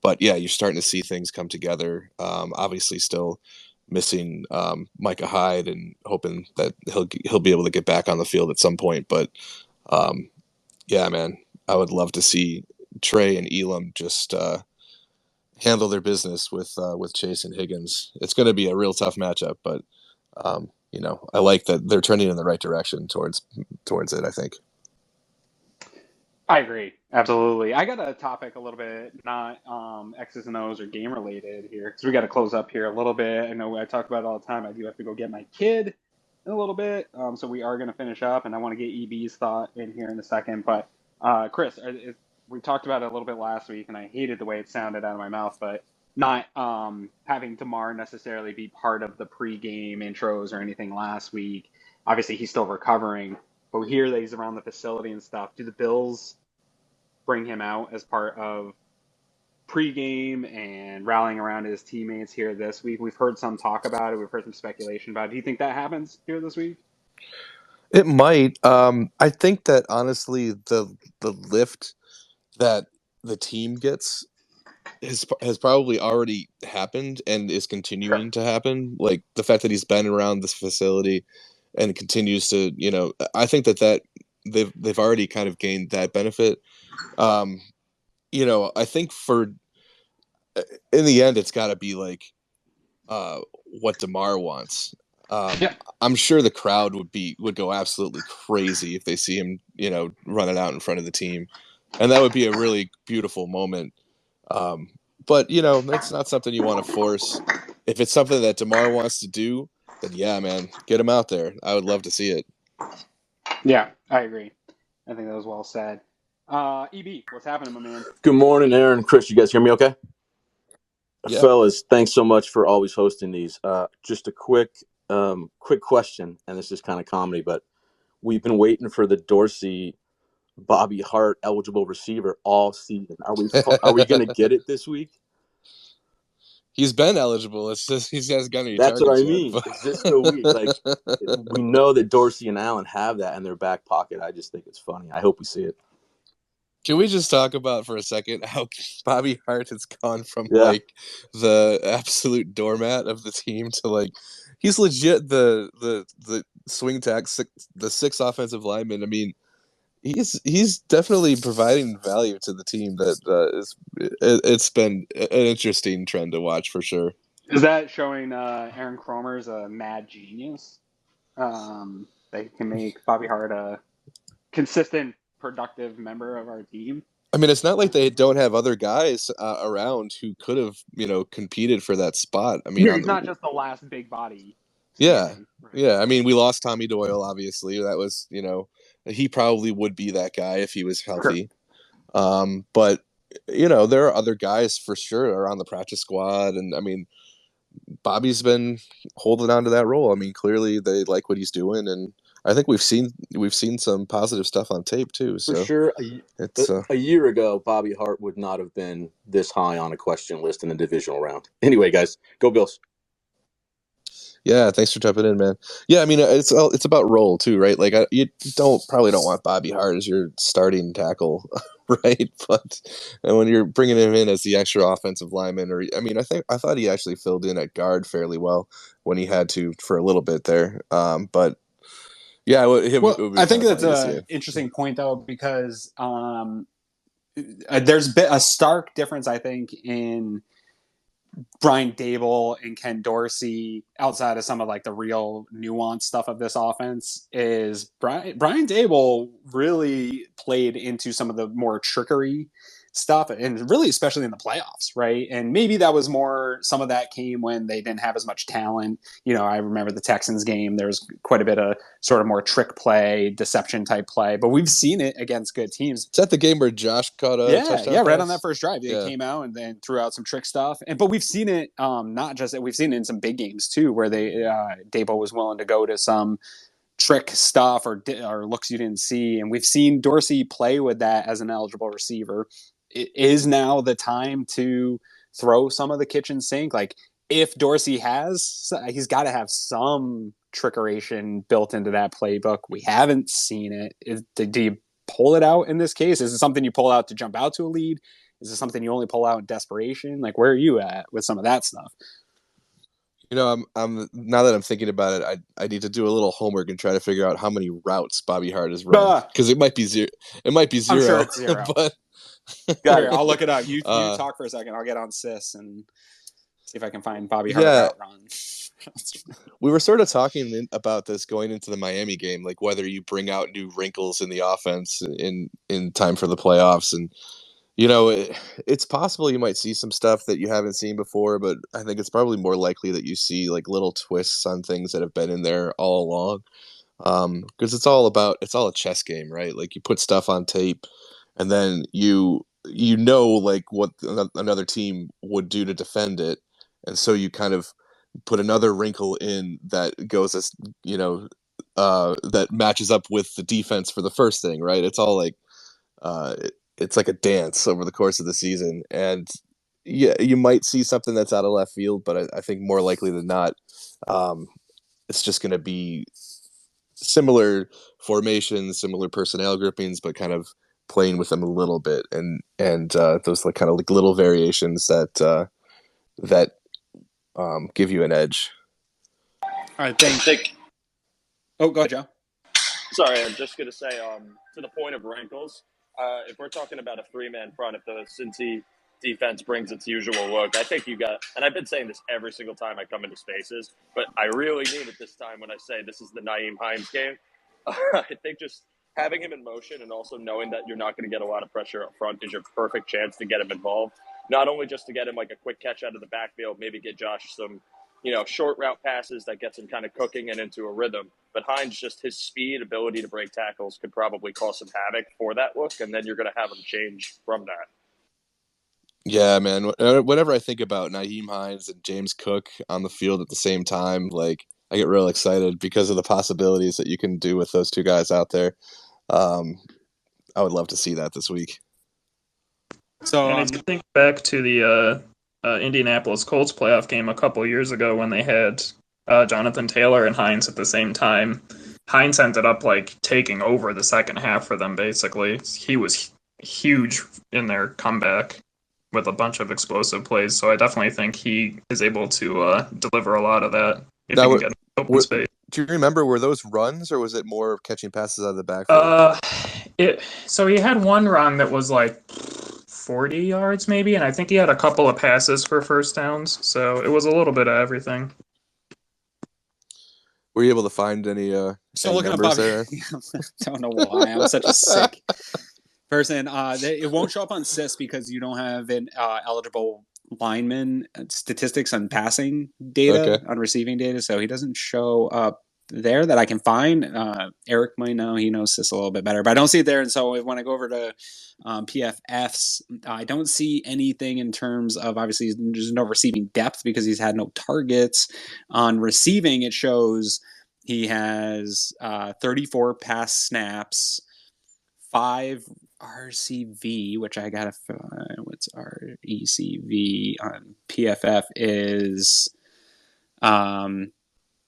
[SPEAKER 3] But yeah, you're starting to see things come together. Obviously, still missing Micah Hyde, and hoping that he'll be able to get back on the field at some point. But yeah, man, I would love to see Trey and Elam just handle their business with Chase and Higgins. It's going to be a real tough matchup, but I like that they're turning in the right direction towards it, I think.
[SPEAKER 1] I agree. Absolutely. I got a topic a little bit, not X's and O's or game related here, because we got to close up here a little bit. I know I talk about it all the time. I do have to go get my kid in a little bit. So we are going to finish up, and I want to get EB's thought in here in a second. But Chris, we talked about it a little bit last week, and I hated the way it sounded out of my mouth, but not having Damar necessarily be part of the pregame intros or anything last week. Obviously, he's still recovering. But we hear that he's around the facility and stuff. Do the Bills bring him out as part of pregame and rallying around his teammates here this week? We've heard some talk about it. We've heard some speculation about it. Do you think that happens here this week?
[SPEAKER 3] It might. I think that honestly, the lift that the team gets has probably already happened and is continuing to happen. Like the fact that he's been around this facility and continues to, I think that they've already kind of gained that benefit. I think in the end, it's got to be like what Damar wants.
[SPEAKER 1] Yeah.
[SPEAKER 3] I'm sure the crowd would go absolutely crazy if they see him, running out in front of the team, and that would be a really beautiful moment. But that's not something you want to force. If it's something that Damar wants to do, then yeah, man, get him out there. I would love to see it.
[SPEAKER 1] Yeah, I agree. I think that was well said. EB, what's happening, my man?
[SPEAKER 10] Good morning, Aaron. Chris, you guys hear me okay?
[SPEAKER 3] Yeah.
[SPEAKER 10] Fellas, thanks so much for always hosting these. Just a quick question, and this is kind of comedy, but we've been waiting for the Dorsey Bobby Hart eligible receiver all season. Are we going to get it this week?
[SPEAKER 3] He's been eligible. It's just he hasn't gotten any
[SPEAKER 10] That's
[SPEAKER 3] targets
[SPEAKER 10] what I mean.
[SPEAKER 3] yet,
[SPEAKER 10] Is this the week? Like we know that Dorsey and Allen have that in their back pocket. I just think it's funny. I hope we see it.
[SPEAKER 3] Can we just talk about for a second how Bobby Hart has gone from like the absolute doormat of the team to like he's legit the swing tack, the six offensive lineman. I mean, he's definitely providing value to the team. It's been an interesting trend to watch for sure.
[SPEAKER 1] Is that showing Aaron Cromer's a mad genius? That he can make Bobby Hart a consistent, productive member of our team?
[SPEAKER 3] I mean, it's not like they don't have other guys around who could have, competed for that spot. I mean,
[SPEAKER 1] he's not just the last big body.
[SPEAKER 3] Yeah. Right. Yeah. I mean, we lost Tommy Doyle, obviously. That was, he probably would be that guy if he was healthy. Sure. But, there are other guys for sure around the practice squad. And, I mean, Bobby's been holding on to that role. I mean, clearly they like what he's doing, and I think we've seen some positive stuff on tape too. So
[SPEAKER 10] for sure, a year ago, Bobby Hart would not have been this high on a question list in the divisional round. Anyway, guys, go Bills.
[SPEAKER 3] Yeah, thanks for jumping in, man. Yeah, I mean it's about role too, right? Like you probably don't want Bobby Hart as your starting tackle, right? But and when you're bringing him in as the extra offensive lineman, or I mean, I thought he actually filled in at guard fairly well when he had to for a little bit there. But yeah, it
[SPEAKER 1] Well,
[SPEAKER 3] would be
[SPEAKER 1] I
[SPEAKER 3] kind
[SPEAKER 1] think
[SPEAKER 3] of
[SPEAKER 1] that's
[SPEAKER 3] funny to see
[SPEAKER 1] an
[SPEAKER 3] it.
[SPEAKER 1] interesting point, though, because there's been a stark difference, I think, in Brian Dable and Ken Dorsey, outside of some of like the real nuanced stuff of this offense, is Brian Dable really played into some of the more trickery stuff, and really especially in the playoffs, right? And maybe that was more, some of that came when they didn't have as much talent. I remember the Texans game, there was quite a bit of sort of more trick play, deception type play, but we've seen it against good teams.
[SPEAKER 3] Is that the game where Josh caught a touchdown
[SPEAKER 1] Yeah,
[SPEAKER 3] pass?
[SPEAKER 1] right on that first drive, they came out and then threw out some trick stuff. But we've seen it, not just, we've seen it in some big games too, where Dable was willing to go to some trick stuff or looks you didn't see, and we've seen Dorsey play with that as an eligible receiver. It is now the time to throw some of the kitchen sink. Like, if Dorsey he's got to have some trickeration built into that playbook. We haven't seen it. Do you pull it out in this case? Is it something you pull out to jump out to a lead? Is it something you only pull out in desperation? Like, where are you at with some of that stuff?
[SPEAKER 3] I'm now that I'm thinking about it, I need to do a little homework and try to figure out how many routes Bobby Hart has run, because it might be zero. It might be zero.
[SPEAKER 1] I'm sure it's zero.
[SPEAKER 3] But
[SPEAKER 1] here, I'll look it up. You talk for a second. I'll get on Sys and see if I can find Bobby Hart route run.
[SPEAKER 3] We were sort of talking about this going into the Miami game, like whether you bring out new wrinkles in the offense in time for the playoffs. And it's possible you might see some stuff that you haven't seen before, but I think it's probably more likely that you see like little twists on things that have been in there all along. Because it's all a chess game, right? Like, you put stuff on tape, and then like what another team would do to defend it, and so you kind of put another wrinkle in that goes as that matches up with the defense for the first thing, right? It's all like it's like a dance over the course of the season, and yeah, you might see something that's out of left field, but I think more likely than not, it's just going to be similar formations, similar personnel groupings, but kind of playing with them a little bit, and those like kind of like little variations that give you an edge.
[SPEAKER 1] All right, thanks. Oh, go ahead, Joe.
[SPEAKER 9] Sorry, I'm just going to say, to the point of wrinkles, if we're talking about a three-man front, if the Cincy defense brings its usual look, I think you got, and I've been saying this every single time I come into spaces, but I really mean it this time when I say this is the Nyheim Hines game. I think just having him in motion and also knowing that you're not going to get a lot of pressure up front is your perfect chance to get him involved. Not only just to get him like a quick catch out of the backfield, maybe get Josh some, short route passes that gets him kind of cooking and into a rhythm. But Hines, just his speed, ability to break tackles could probably cause some havoc for that look, and then you're going to have him change from that.
[SPEAKER 3] Yeah, man. Whenever I think about Nyheim Hines and James Cook on the field at the same time, like, I get real excited because of the possibilities that you can do with those two guys out there. I would love to see that this week.
[SPEAKER 7] So, and if you think back to the Indianapolis Colts playoff game a couple of years ago when they had Jonathan Taylor and Hines at the same time, Hines ended up like taking over the second half for them. Basically, he was huge in their comeback with a bunch of explosive plays. So I definitely think he is able to deliver a lot of that if he can get open space.
[SPEAKER 3] Do you remember, were those runs, or was it more catching passes out of the backfield?
[SPEAKER 7] So he had one run that was like 40 yards maybe, and I think he had a couple of passes for first downs. So it was a little bit of everything.
[SPEAKER 3] Were you able to find any
[SPEAKER 1] looking at Bobby there? I don't know why. I'm such a sick person. It won't show up on SIS because you don't have an eligible lineman statistics on passing data, on receiving data, so he doesn't show up there that I can find. Eric might know. He knows SIS a little bit better, but I don't see it there. And so when I go over to PFFs, I don't see anything in terms of, obviously there's no receiving depth because he's had no targets. On receiving, it shows he has 34 pass snaps, 5 RCV, which I gotta find. What's RECV on PFF is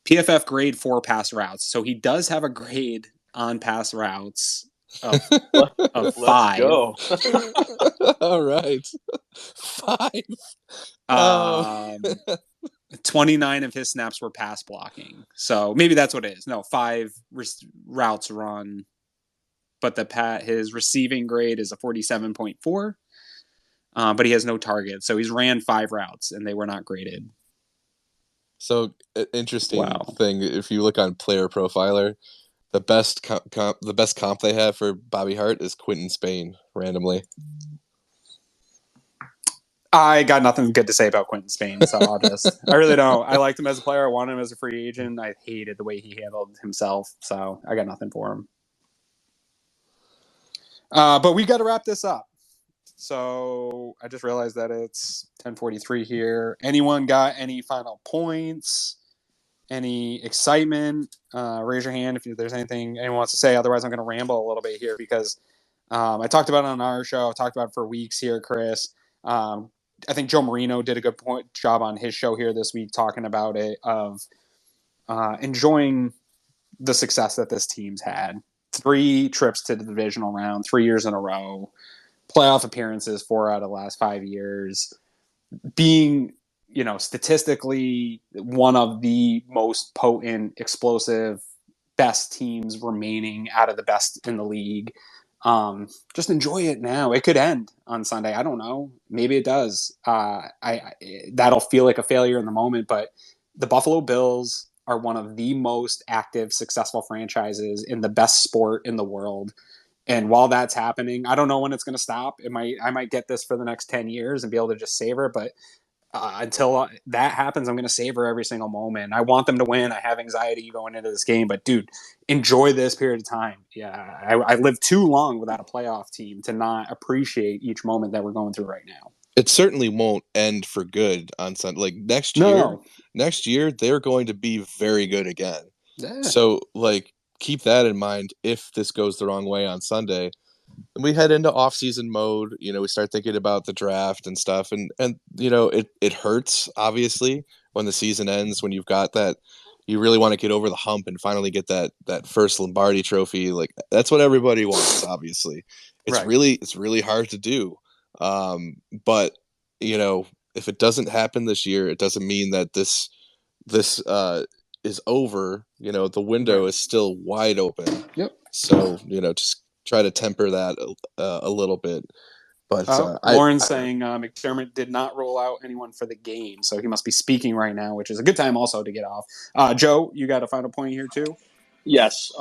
[SPEAKER 1] PFF grade 4 pass routes. So he does have a grade on pass routes of
[SPEAKER 10] Let's
[SPEAKER 1] 5.
[SPEAKER 10] go.
[SPEAKER 3] All right. 5.
[SPEAKER 1] 29 of his snaps were pass blocking. So maybe that's what it is. No, 5 routes run. But his receiving grade is a 47.4. But he has no target. So he's ran 5 routes, and they were not graded.
[SPEAKER 3] So interesting thing, if you look on Player Profiler, the best comp they have for Bobby Hart is Quentin Spain, randomly.
[SPEAKER 1] I got nothing good to say about Quentin Spain, so I really don't. I liked him as a player. I wanted him as a free agent. I hated the way he handled himself, so I got nothing for him. But we got to wrap this up. So I just realized that it's 10:43 here. Anyone got any final points? Any excitement? Raise your hand if there's anything anyone wants to say. Otherwise, I'm going to ramble a little bit here because I talked about it on our show. I talked about it for weeks here, Chris. I think Joe Marino did a good job on his show here this week talking about it, of enjoying the success that this team's had. 3 trips to the divisional round, 3 years in a row, playoff appearances 4 out of the last 5 years, being, statistically one of the most potent, explosive, best teams remaining out of the best in the league. Just enjoy it now. It could end on Sunday. I don't know. Maybe it does. That'll feel like a failure in the moment, but the Buffalo Bills are one of the most active, successful franchises in the best sport in the world. And while that's happening, I don't know when it's going to stop. I might get this for the next 10 years and be able to just savor it. But until that happens, I'm going to savor every single moment. I want them to win. I have anxiety going into this game, but dude, enjoy this period of time. Yeah, I lived too long without a playoff team to not appreciate each moment that we're going through right now.
[SPEAKER 3] It certainly won't end for good on Sunday. Like next year they're going to be very good again. Yeah. So keep that in mind if this goes the wrong way on Sunday. And we head into off-season mode. We start thinking about the draft and stuff, and it hurts obviously when the season ends, when you've got that. You really want to get over the hump and finally get that first Lombardi trophy. Like that's what everybody wants. Obviously, it's really hard to do. But if it doesn't happen this year, it doesn't mean that this is over. The window is still wide open.
[SPEAKER 1] Yep.
[SPEAKER 3] So just try to temper that a little bit. But
[SPEAKER 1] Lauren's saying McDermott did not roll out anyone for the game, so he must be speaking right now, which is a good time also to get off. Joe, you got a final point here too?
[SPEAKER 9] Yes,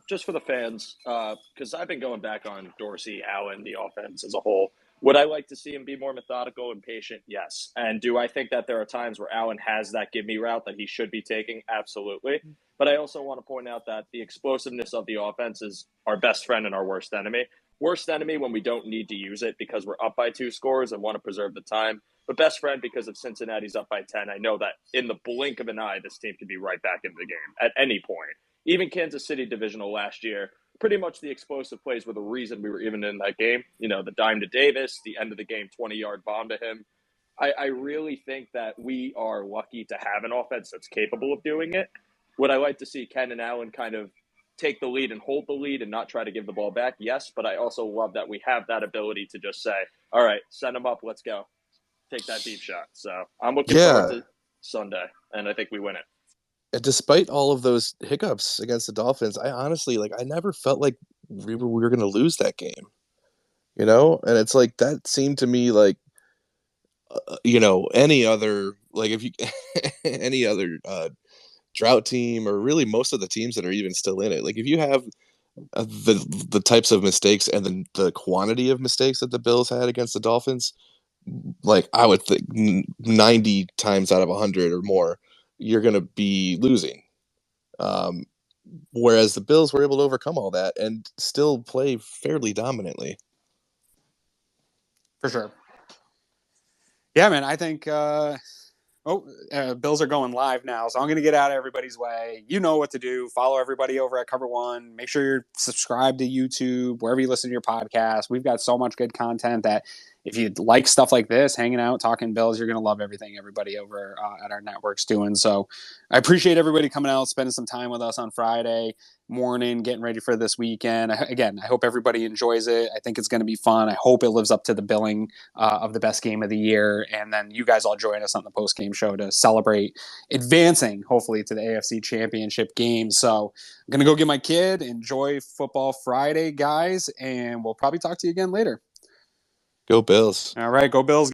[SPEAKER 9] just for the fans, because I've been going back on Dorsey, Allen, the offense as a whole. Would I like to see him be more methodical and patient? Yes. And do I think that there are times where Allen has that give me route that he should be taking? Absolutely. But I also want to point out that the explosiveness of the offense is our best friend and our worst enemy. Worst enemy when we don't need to use it because we're up by 2 scores and want to preserve the time. But best friend because if Cincinnati's up by 10, I know that in the blink of an eye, this team could be right back into the game at any point. Even Kansas City Divisional last year, pretty much the explosive plays were the reason we were even in that game. The dime to Davis, the end of the game, 20-yard bomb to him. I really think that we are lucky to have an offense that's capable of doing it. Would I like to see Ken and Allen kind of take the lead and hold the lead and not try to give the ball back? Yes, but I also love that we have that ability to just say, all right, send them up, let's go. Take that deep shot. So I'm looking forward to Sunday, and I think we win it.
[SPEAKER 3] And despite all of those hiccups against the Dolphins, I honestly, I never felt like we were going to lose that game, And it's that seemed to me any other, if you, any other drought team, or really most of the teams that are even still in it. If you have the types of mistakes and the quantity of mistakes that the Bills had against the Dolphins, I would think 90 times out of 100 or more, you're going to be losing. Whereas the Bills were able to overcome all that and still play fairly dominantly.
[SPEAKER 1] For sure. Yeah, man, I think Bills are going live now, so I'm going to get out of everybody's way. You know what to do. Follow everybody over at Cover One. Make sure you're subscribed to YouTube, wherever you listen to your podcast. We've got so much good content that if you like stuff like this, hanging out, talking Bills, you're going to love everything everybody over at our network's doing. So I appreciate everybody coming out, spending some time with us on Friday morning, getting ready for this weekend. Again, I hope everybody enjoys it. I think it's going to be fun. I hope it lives up to the billing of the best game of the year. And then you guys all join us on the post-game show to celebrate advancing, hopefully, to the AFC Championship game. So I'm going to go get my kid. Enjoy Football Friday, guys, and we'll probably talk to you again later.
[SPEAKER 3] Go Bills.
[SPEAKER 1] All right, go Bills.